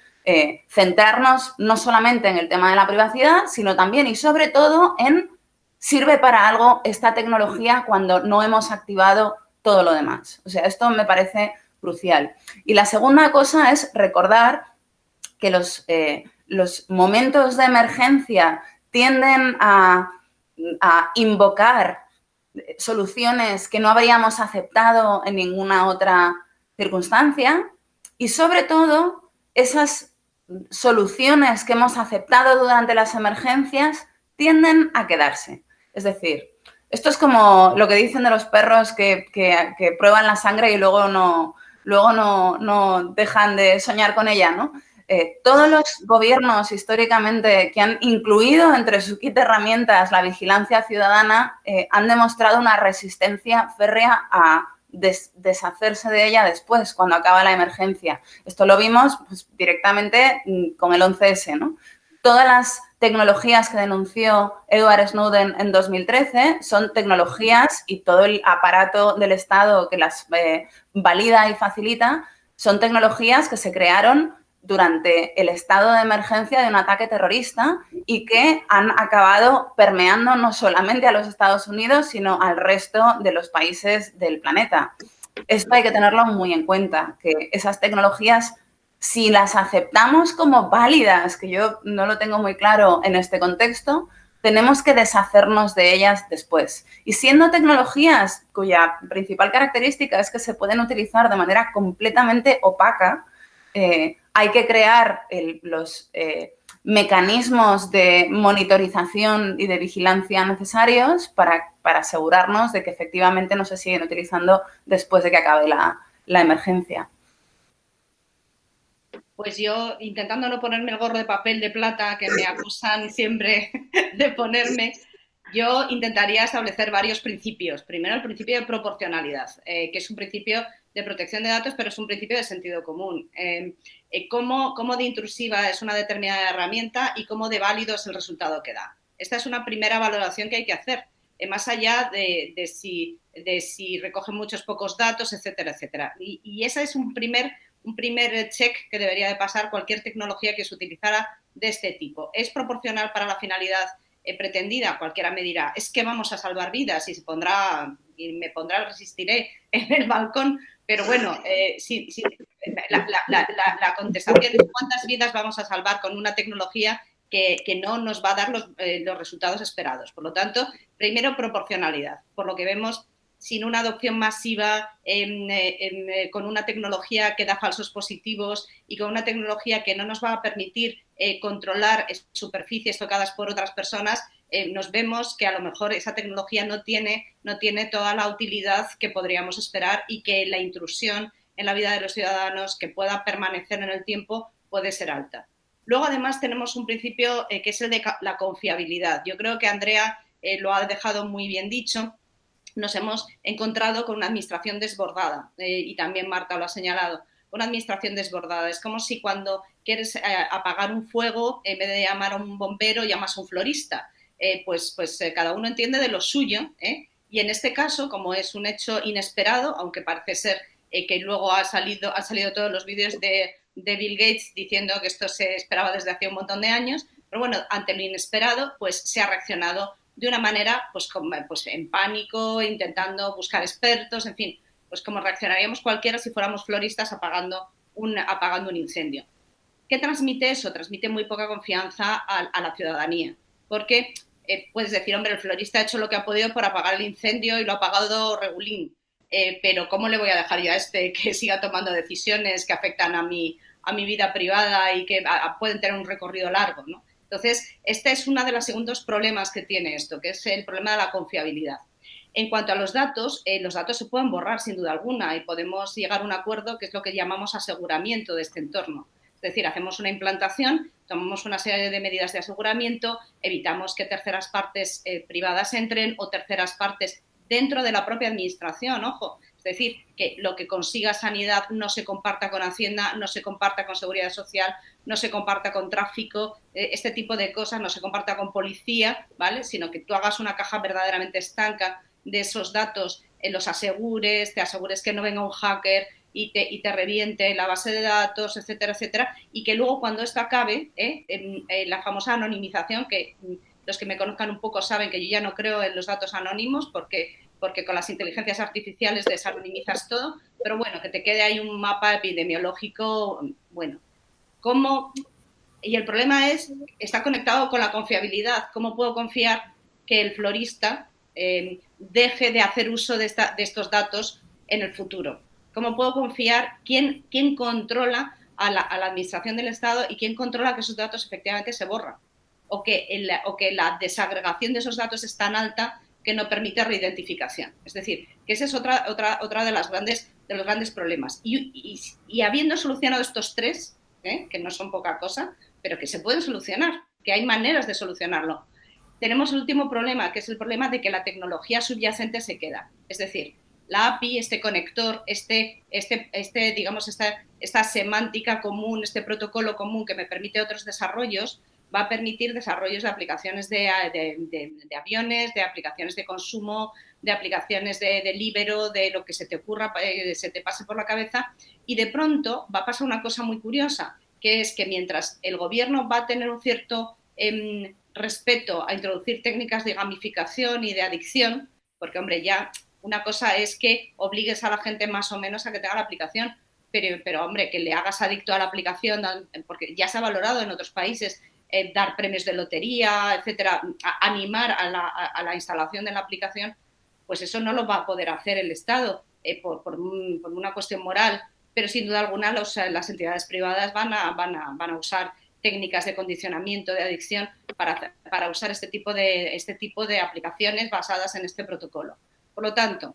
B: centrarnos no solamente en el tema de la privacidad, sino también y sobre todo en sirve para algo esta tecnología cuando no hemos activado todo lo demás. O sea, esto me parece crucial. Y la segunda cosa es recordar que los momentos de emergencia tienden a invocar soluciones que no habríamos aceptado en ninguna otra circunstancia y, sobre todo, esas soluciones que hemos aceptado durante las emergencias tienden a quedarse. Es decir, esto es como lo que dicen de los perros que prueban la sangre y luego no dejan de soñar con ella, ¿no? Todos los gobiernos históricamente que han incluido entre su kit de herramientas la vigilancia ciudadana han demostrado una resistencia férrea a deshacerse de ella después, cuando acaba la emergencia. Esto lo vimos pues, directamente con el 11S, ¿no? Todas las tecnologías que denunció Edward Snowden en 2013 son tecnologías y todo el aparato del Estado que las valida y facilita son tecnologías que se crearon durante el estado de emergencia de un ataque terrorista y que han acabado permeando no solamente a los Estados Unidos, sino al resto de los países del planeta. Esto hay que tenerlo muy en cuenta, que esas tecnologías, si las aceptamos como válidas, que yo no lo tengo muy claro en este contexto, tenemos que deshacernos de ellas después. Y siendo tecnologías cuya principal característica es que se pueden utilizar de manera completamente opaca, hay que crear los mecanismos de monitorización y de vigilancia necesarios para asegurarnos de que efectivamente no se siguen utilizando después de que acabe la emergencia.
C: Pues yo, intentando no ponerme el gorro de papel de plata que me acusan siempre de ponerme, yo intentaría establecer varios principios. Primero, el principio de proporcionalidad, que es un principio de protección de datos, pero es un principio de sentido común. Cómo de intrusiva es una determinada herramienta y cómo de válido es el resultado que da. Esta es una primera valoración que hay que hacer, más allá de si recoge muchos pocos datos, etcétera, etcétera. Y ese es un primer check que debería de pasar cualquier tecnología que se utilizara de este tipo. ¿Es proporcional para la finalidad pretendida? Cualquiera me dirá, es que vamos a salvar vidas y me pondrá, resistiré en el balcón, pero bueno, la contestación es cuántas vidas vamos a salvar con una tecnología que no nos va a dar los resultados esperados. Por lo tanto, primero, proporcionalidad. Por lo que vemos, sin una adopción masiva, con una tecnología que da falsos positivos y con una tecnología que no nos va a permitir controlar superficies tocadas por otras personas, nos vemos que a lo mejor esa tecnología no tiene toda la utilidad que podríamos esperar y que la intrusión en la vida de los ciudadanos que pueda permanecer en el tiempo puede ser alta. Luego, además, tenemos un principio que es el de la confiabilidad. Yo creo que Andrea lo ha dejado muy bien dicho. nos hemos encontrado con una administración desbordada, y también Marta lo ha señalado, una administración desbordada. Es como si cuando quieres apagar un fuego, en vez de llamar a un bombero, llamas a un florista. Cada uno entiende de lo suyo, y en este caso, como es un hecho inesperado, aunque parece ser que luego han salido todos los vídeos de Bill Gates diciendo que esto se esperaba desde hace un montón de años, pero bueno, ante lo inesperado, pues se ha reaccionado de una manera pues en pánico, intentando buscar expertos, en fin, pues como reaccionaríamos cualquiera si fuéramos floristas apagando un incendio. ¿Qué transmite eso? Transmite muy poca confianza a la ciudadanía, porque puedes decir, hombre, el florista ha hecho lo que ha podido por apagar el incendio y lo ha apagado regulín, pero ¿cómo le voy a dejar yo a este que siga tomando decisiones que afectan a mi vida privada y que pueden tener un recorrido largo, ¿no? Entonces, este es uno de los segundos problemas que tiene esto, que es el problema de la confiabilidad. En cuanto a los datos se pueden borrar sin duda alguna y podemos llegar a un acuerdo que es lo que llamamos aseguramiento de este entorno. Es decir, hacemos una implantación, tomamos una serie de medidas de aseguramiento, evitamos que terceras partes privadas entren o terceras partes dentro de la propia administración, ojo. Es decir, que lo que consiga Sanidad no se comparta con Hacienda, no se comparta con Seguridad Social, no se comparta con tráfico, este tipo de cosas, no se comparta con policía, ¿vale? Sino que tú hagas una caja verdaderamente estanca de esos datos, los asegures, te asegures que no venga un hacker y te reviente la base de datos, etcétera, etcétera, y que luego cuando esto acabe, en la famosa anonimización, que los que me conozcan un poco saben que yo ya no creo en los datos anónimos porque con las inteligencias artificiales desanonimizas todo, pero bueno, que te quede ahí un mapa epidemiológico, bueno. Y el problema está conectado con la confiabilidad. ¿Cómo puedo confiar que el florista deje de hacer uso de estos datos en el futuro? ¿Cómo puedo confiar quién controla a la administración del Estado y quién controla que esos datos efectivamente se borran? O que la desagregación de esos datos es tan alta que no permite reidentificación. Es decir, que ese es otra de los grandes problemas. Y habiendo solucionado estos tres, que no son poca cosa, pero que se pueden solucionar, que hay maneras de solucionarlo, tenemos el último problema, que es el problema de que la tecnología subyacente se queda. Es decir, la API, este conector, digamos, esta semántica común, este protocolo común que me permite otros desarrollos, va a permitir desarrollos de aplicaciones de aviones, de aplicaciones de consumo, de aplicaciones de Libero, de lo que se te ocurra, se te pase por la cabeza, y de pronto va a pasar una cosa muy curiosa, que es que mientras el gobierno va a tener un cierto respeto a introducir técnicas de gamificación y de adicción, porque, hombre, ya una cosa es que obligues a la gente más o menos a que tenga la aplicación, pero hombre, que le hagas adicto a la aplicación, porque ya se ha valorado en otros países, dar premios de lotería, etcétera, animar a la instalación de la aplicación, pues eso no lo va a poder hacer el Estado por una cuestión moral, pero sin duda alguna las entidades privadas van a usar técnicas de condicionamiento de adicción para usar este tipo de aplicaciones basadas en este protocolo. Por lo tanto,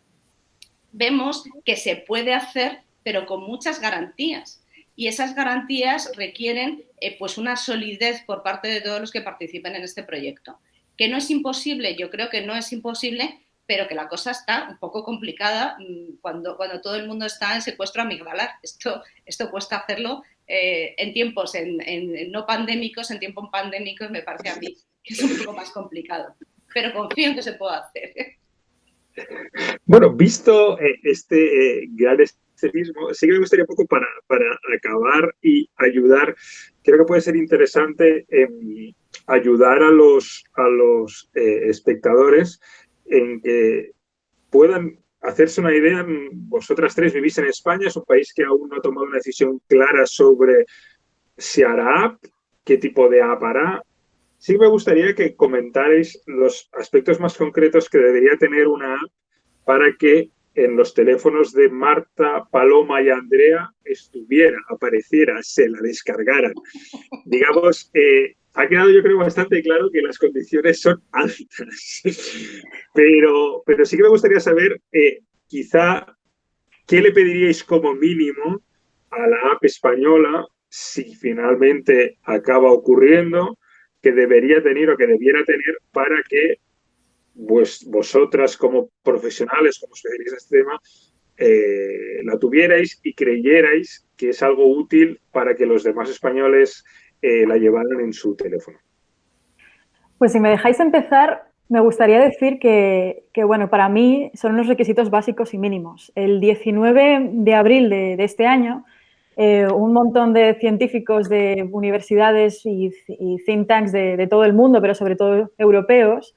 C: vemos que se puede hacer, pero con muchas garantías. Y esas garantías requieren pues una solidez por parte de todos los que participen en este proyecto. Que no es imposible, yo creo que no es imposible, pero que la cosa está un poco complicada cuando todo el mundo está en secuestro amigdalar. Esto cuesta hacerlo en tiempos no pandémicos, en tiempos pandémicos me parece a mí que es un poco más complicado. Pero confío en que se pueda hacer.
A: Bueno, visto este gran escepticismo, sí que me gustaría un poco para acabar y ayudar, creo que puede ser interesante ayudar a los espectadores en que puedan hacerse una idea. Vosotras tres vivís en España, es un país que aún no ha tomado una decisión clara sobre si hará app, qué tipo de app hará. Sí me gustaría que comentarais los aspectos más concretos que debería tener una app para que en los teléfonos de Marta, Paloma y Andrea apareciera, se la descargaran. Digamos, ha quedado yo creo bastante claro que las condiciones son altas. Pero sí que me gustaría saber quizá qué le pediríais como mínimo a la app española si finalmente acaba ocurriendo, que debería tener o que debiera tener para que vosotras como profesionales, como especialistas de este tema, la tuvierais y creyerais que es algo útil para que los demás españoles la llevaran en su teléfono.
D: Pues si me dejáis empezar, me gustaría decir bueno, para mí son unos requisitos básicos y mínimos. El 19 de abril de este año, un montón de científicos de universidades y think tanks de todo el mundo, pero sobre todo europeos,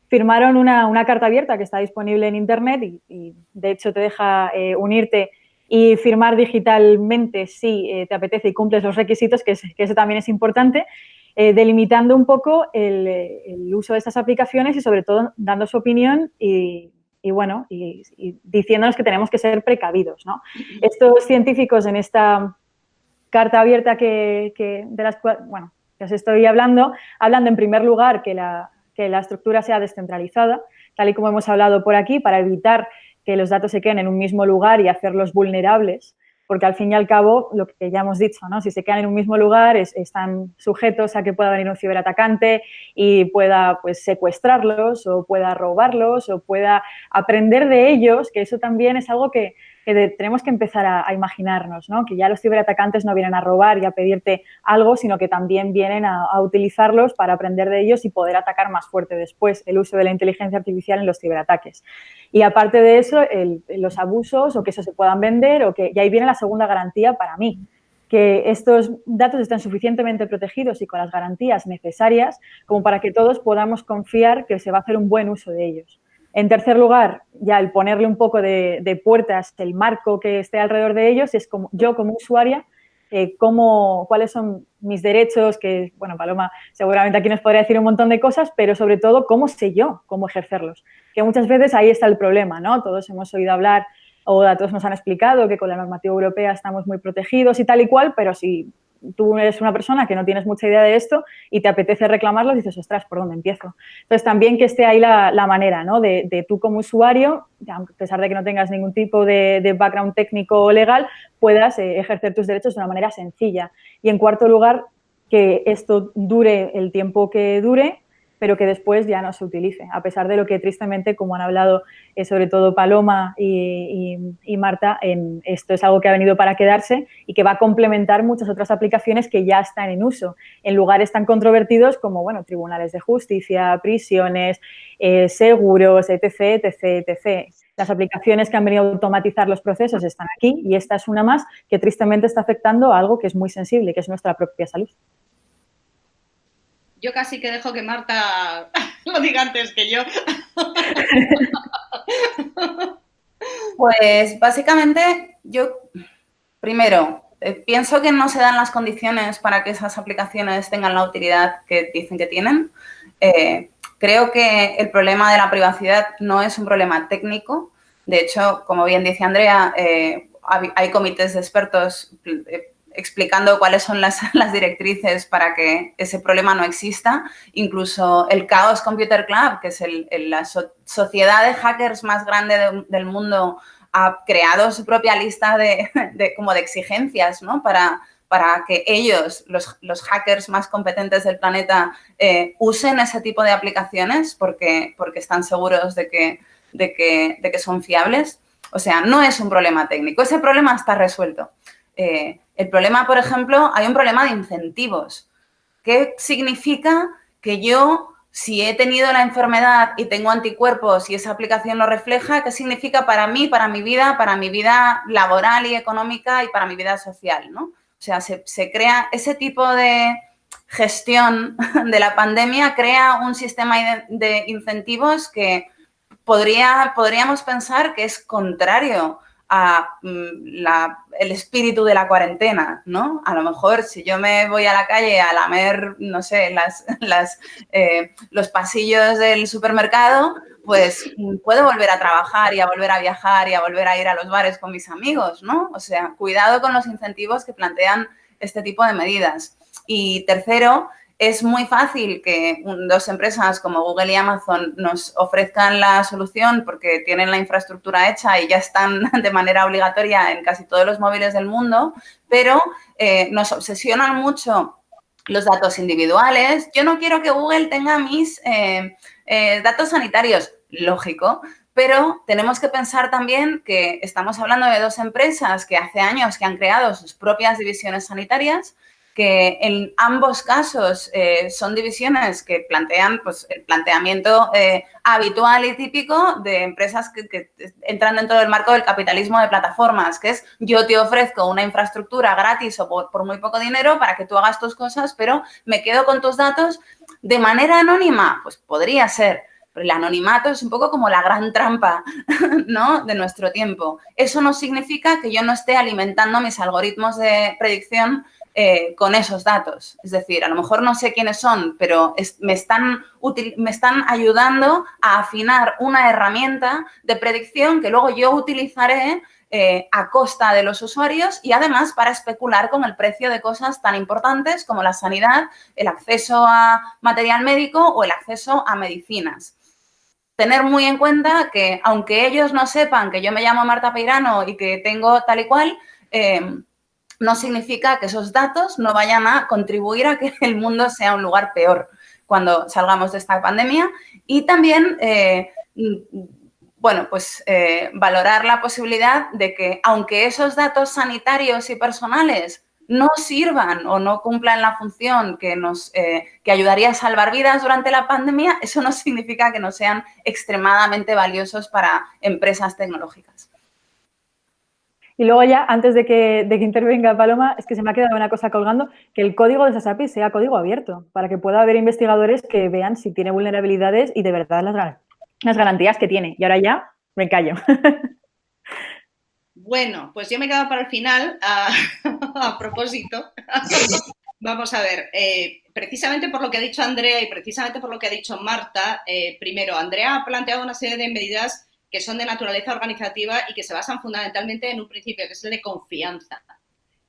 D: firmaron una carta abierta que está disponible en Internet y de hecho te deja unirte y firmar digitalmente si te apetece y cumples los requisitos, que eso también es importante, delimitando un poco el uso de estas aplicaciones y sobre todo dando su opinión y diciéndonos que tenemos que ser precavidos, ¿no? Estos científicos en esta carta abierta de las cuales, bueno, que os estoy hablando en primer lugar que la estructura sea descentralizada, tal y como hemos hablado por aquí, para evitar que los datos se queden en un mismo lugar y hacerlos vulnerables, porque al fin y al cabo, lo que ya hemos dicho, ¿no? Si se quedan en un mismo lugar, están sujetos a que pueda venir un ciberatacante y pueda, pues, secuestrarlos o pueda robarlos o pueda aprender de ellos, que eso también es algo que tenemos que empezar a imaginarnos, ¿no? Que ya los ciberatacantes no vienen a robar y a pedirte algo, sino que también vienen a utilizarlos para aprender de ellos y poder atacar más fuerte después, el uso de la inteligencia artificial en los ciberataques. Y aparte de eso, los abusos o que eso se puedan vender y ahí viene la segunda garantía para mí, que estos datos estén suficientemente protegidos y con las garantías necesarias como para que todos podamos confiar que se va a hacer un buen uso de ellos. En tercer lugar, ya el ponerle un poco de puertas, el marco que esté alrededor de ellos, es como yo como usuaria, cuáles son mis derechos, que, bueno, Paloma seguramente aquí nos podría decir un montón de cosas, pero sobre todo, cómo sé yo cómo ejercerlos. Que muchas veces ahí está el problema, ¿no? Todos hemos oído hablar o a todos nos han explicado que con la normativa europea estamos muy protegidos y tal y cual, pero si tú eres una persona que no tienes mucha idea de esto y te apetece reclamarlo, dices, ostras, ¿por dónde empiezo? Entonces, también que esté ahí la manera, ¿no? De tú como usuario, a pesar de que no tengas ningún tipo de background técnico o legal, puedas ejercer tus derechos de una manera sencilla. Y en cuarto lugar, que esto dure el tiempo que dure, pero que después ya no se utilice, a pesar de lo que tristemente, como han hablado sobre todo Paloma y Marta, esto es algo que ha venido para quedarse y que va a complementar muchas otras aplicaciones que ya están en uso, en lugares tan controvertidos como, bueno, tribunales de justicia, prisiones, seguros, etc., etc., etc. Las aplicaciones que han venido a automatizar los procesos están aquí y esta es una más que tristemente está afectando a algo que es muy sensible, que es nuestra propia salud.
C: Yo casi que dejo que Marta lo diga antes que yo.
B: Pues básicamente yo, primero, pienso que no se dan las condiciones para que esas aplicaciones tengan la utilidad que dicen que tienen. Creo que el problema de la privacidad no es un problema técnico. De hecho, como bien dice Andrea, hay comités de expertos explicando cuáles son las directrices para que ese problema no exista. Incluso el Chaos Computer Club, que es la sociedad de hackers más grande del mundo, ha creado su propia lista de exigencias, ¿no? Para que ellos, los hackers más competentes del planeta, usen ese tipo de aplicaciones porque están seguros de que son fiables. O sea, no es un problema técnico, ese problema está resuelto. El problema, por ejemplo, hay un problema de incentivos. ¿Qué significa que yo, si he tenido la enfermedad y tengo anticuerpos y esa aplicación lo refleja, qué significa para mí, para mi vida laboral y económica y para mi vida social, ¿no? O sea, se crea ese tipo de gestión de la pandemia, crea un sistema de incentivos que podríamos pensar que es contrario a el espíritu de la cuarentena, ¿no? A lo mejor si yo me voy a la calle a lamer, no sé, los pasillos del supermercado, pues puedo volver a trabajar y a volver a viajar y a volver a ir a los bares con mis amigos, ¿no? O sea, cuidado con los incentivos que plantean este tipo de medidas. Y tercero, es muy fácil que dos empresas como Google y Amazon nos ofrezcan la solución porque tienen la infraestructura hecha y ya están de manera obligatoria en casi todos los móviles del mundo, pero nos obsesionan mucho los datos individuales. Yo no quiero que Google tenga mis Datos sanitarios, lógico, pero tenemos que pensar también que estamos hablando de dos empresas que hace años que han creado sus propias divisiones sanitarias, que en ambos casos son divisiones que plantean pues, el planteamiento habitual y típico de empresas que entran dentro del marco del capitalismo de plataformas, que es yo te ofrezco una infraestructura gratis o por muy poco dinero para que tú hagas tus cosas, pero me quedo con tus datos de manera anónima. Pues podría ser. Pero el anonimato es un poco como la gran trampa, ¿no?, de nuestro tiempo. Eso no significa que yo no esté alimentando mis algoritmos de predicción con esos datos. Es decir, a lo mejor no sé quiénes son, pero me están ayudando a afinar una herramienta de predicción que luego yo utilizaré a costa de los usuarios y además para especular con el precio de cosas tan importantes como la sanidad, el acceso a material médico o el acceso a medicinas. Tener muy en cuenta que aunque ellos no sepan que yo me llamo Marta Peirano y que tengo tal y cual, no significa que esos datos no vayan a contribuir a que el mundo sea un lugar peor cuando salgamos de esta pandemia. Y también, bueno, pues valorar la posibilidad de que, aunque esos datos sanitarios y personales no sirvan o no cumplan la función que ayudaría a salvar vidas durante la pandemia, eso no significa que no sean extremadamente valiosos para empresas tecnológicas.
D: Y luego ya, antes de que intervenga Paloma, es que se me ha quedado una cosa colgando, que el código de esas APIs sea código abierto, para que pueda haber investigadores que vean si tiene vulnerabilidades y de verdad las garantías que tiene. Y ahora ya me callo.
C: Bueno, pues yo me he quedado para el final, a propósito. Vamos a ver, precisamente por lo que ha dicho Andrea y precisamente por lo que ha dicho Marta, primero, Andrea ha planteado una serie de medidas que son de naturaleza organizativa y que se basan fundamentalmente en un principio, que es el de confianza.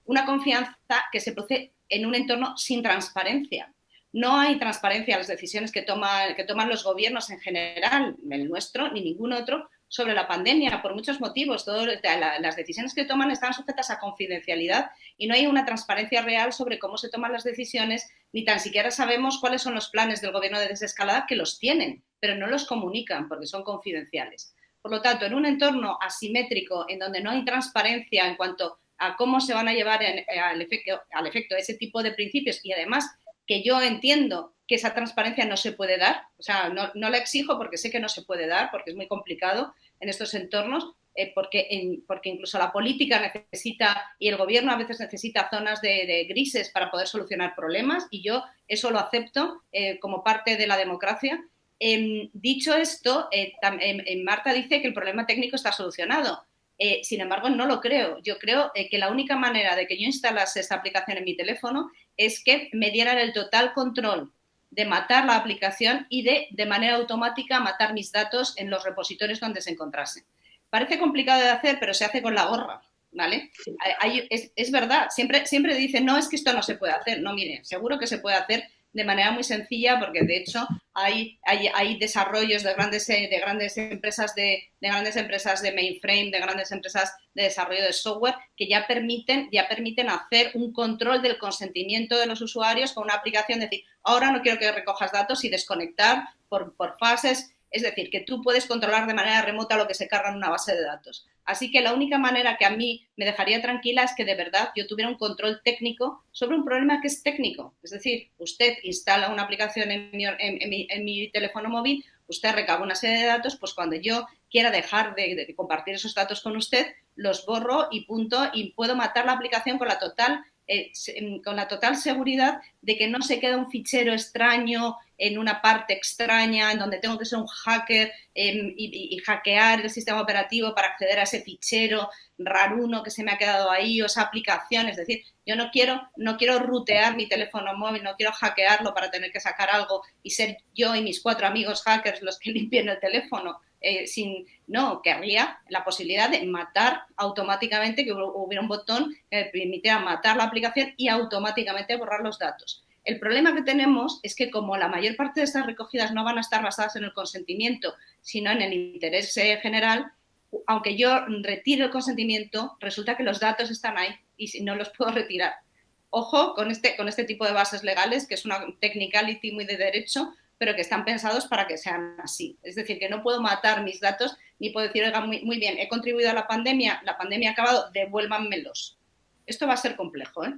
C: Una confianza que se produce en un entorno sin transparencia. No hay transparencia en las decisiones que toman los gobiernos en general, el nuestro ni ningún otro, sobre la pandemia, por muchos motivos. Las decisiones que toman están sujetas a confidencialidad y no hay una transparencia real sobre cómo se toman las decisiones, ni tan siquiera sabemos cuáles son los planes del gobierno de desescalada, que los tienen, pero no los comunican porque son confidenciales. Por lo tanto, en un entorno asimétrico, en donde no hay transparencia en cuanto a cómo se van a llevar al efecto ese tipo de principios, y además que yo entiendo que esa transparencia no se puede dar, o sea, no la exijo porque sé que no se puede dar, porque es muy complicado en estos entornos, porque incluso la política necesita, y el gobierno a veces necesita zonas de grises para poder solucionar problemas, y yo eso lo acepto como parte de la democracia. Dicho esto, Marta dice que el problema técnico está solucionado. Sin embargo, no lo creo. Yo creo que la única manera de que yo instalase esta aplicación en mi teléfono es que me dieran el total control de matar la aplicación y de manera automática matar mis datos en los repositorios donde se encontrasen. Parece complicado de hacer, pero se hace con la gorra, ¿vale? Sí. Es verdad, siempre dicen, no, es que esto no se puede hacer. No, mire, seguro que se puede hacer de manera muy sencilla, porque de hecho hay desarrollos de grandes empresas de mainframe, de grandes empresas de desarrollo de software que ya permiten hacer un control del consentimiento de los usuarios con una aplicación, decir, ahora no quiero que recojas datos y desconectar por fases. Es decir, que tú puedes controlar de manera remota lo que se carga en una base de datos. Así que la única manera que a mí me dejaría tranquila es que de verdad yo tuviera un control técnico sobre un problema que es técnico. Es decir, usted instala una aplicación en mi teléfono móvil, usted recaba una serie de datos, pues cuando yo quiera dejar de compartir esos datos con usted, los borro y punto, y puedo matar la aplicación con la total seguridad de que no se queda un fichero extraño en una parte extraña, en donde tengo que ser un hacker y hackear el sistema operativo para acceder a ese fichero raruno que se me ha quedado ahí o esa aplicación. Es decir, yo no quiero rutear mi teléfono móvil, no quiero hackearlo para tener que sacar algo y ser yo y mis 4 amigos hackers los que limpien el teléfono. No, querría la posibilidad de matar automáticamente, que hubiera un botón que permitiera matar la aplicación y automáticamente borrar los datos. El problema que tenemos es que como la mayor parte de estas recogidas no van a estar basadas en el consentimiento, sino en el interés general, aunque yo retire el consentimiento, resulta que los datos están ahí y no los puedo retirar. Ojo con este tipo de bases legales, que es una technicality muy de derecho, pero que están pensados para que sean así. Es decir, que no puedo matar mis datos ni puedo decir, oiga, muy bien, he contribuido a la pandemia ha acabado, devuélvanmelos. Esto va a ser complejo, ¿eh?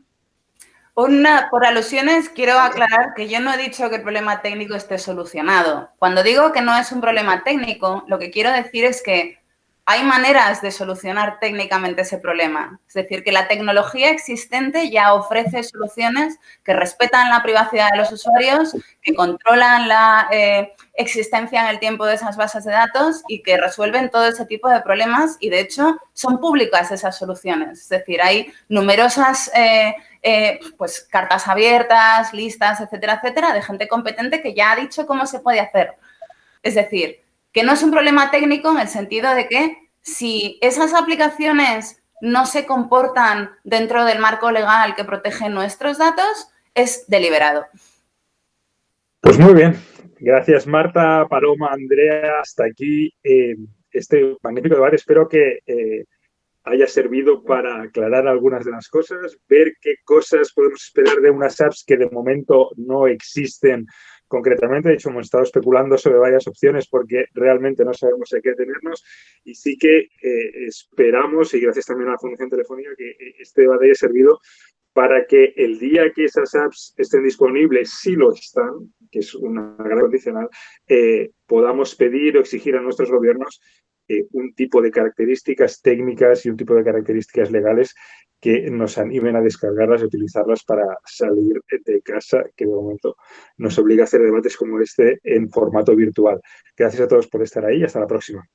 B: Por alusiones, quiero aclarar que yo no he dicho que el problema técnico esté solucionado. Cuando digo que no es un problema técnico, lo que quiero decir es que hay maneras de solucionar técnicamente ese problema. Es decir, que la tecnología existente ya ofrece soluciones que respetan la privacidad de los usuarios, que controlan la existencia en el tiempo de esas bases de datos y que resuelven todo ese tipo de problemas y, de hecho, son públicas esas soluciones. Es decir, hay numerosas pues, cartas abiertas, listas, etcétera, etcétera, de gente competente que ya ha dicho cómo se puede hacer. Es decir, que no es un problema técnico en el sentido de que si esas aplicaciones no se comportan dentro del marco legal que protege nuestros datos, es deliberado.
A: Pues muy bien. Gracias, Marta, Paloma, Andrea. Hasta aquí este magnífico debate. Espero que haya servido para aclarar algunas de las cosas, ver qué cosas podemos esperar de unas apps que de momento no existen concretamente. De hecho, hemos estado especulando sobre varias opciones porque realmente no sabemos a qué tenernos y sí que esperamos, y gracias también a la Fundación Telefónica, que este debate haya servido para que el día que esas apps estén disponibles, si lo están, que es una gran condicional, podamos pedir o exigir a nuestros gobiernos un tipo de características técnicas y un tipo de características legales que nos animen a descargarlas y utilizarlas para salir de casa, que de momento nos obliga a hacer debates como este en formato virtual. Gracias a todos por estar ahí y hasta la próxima.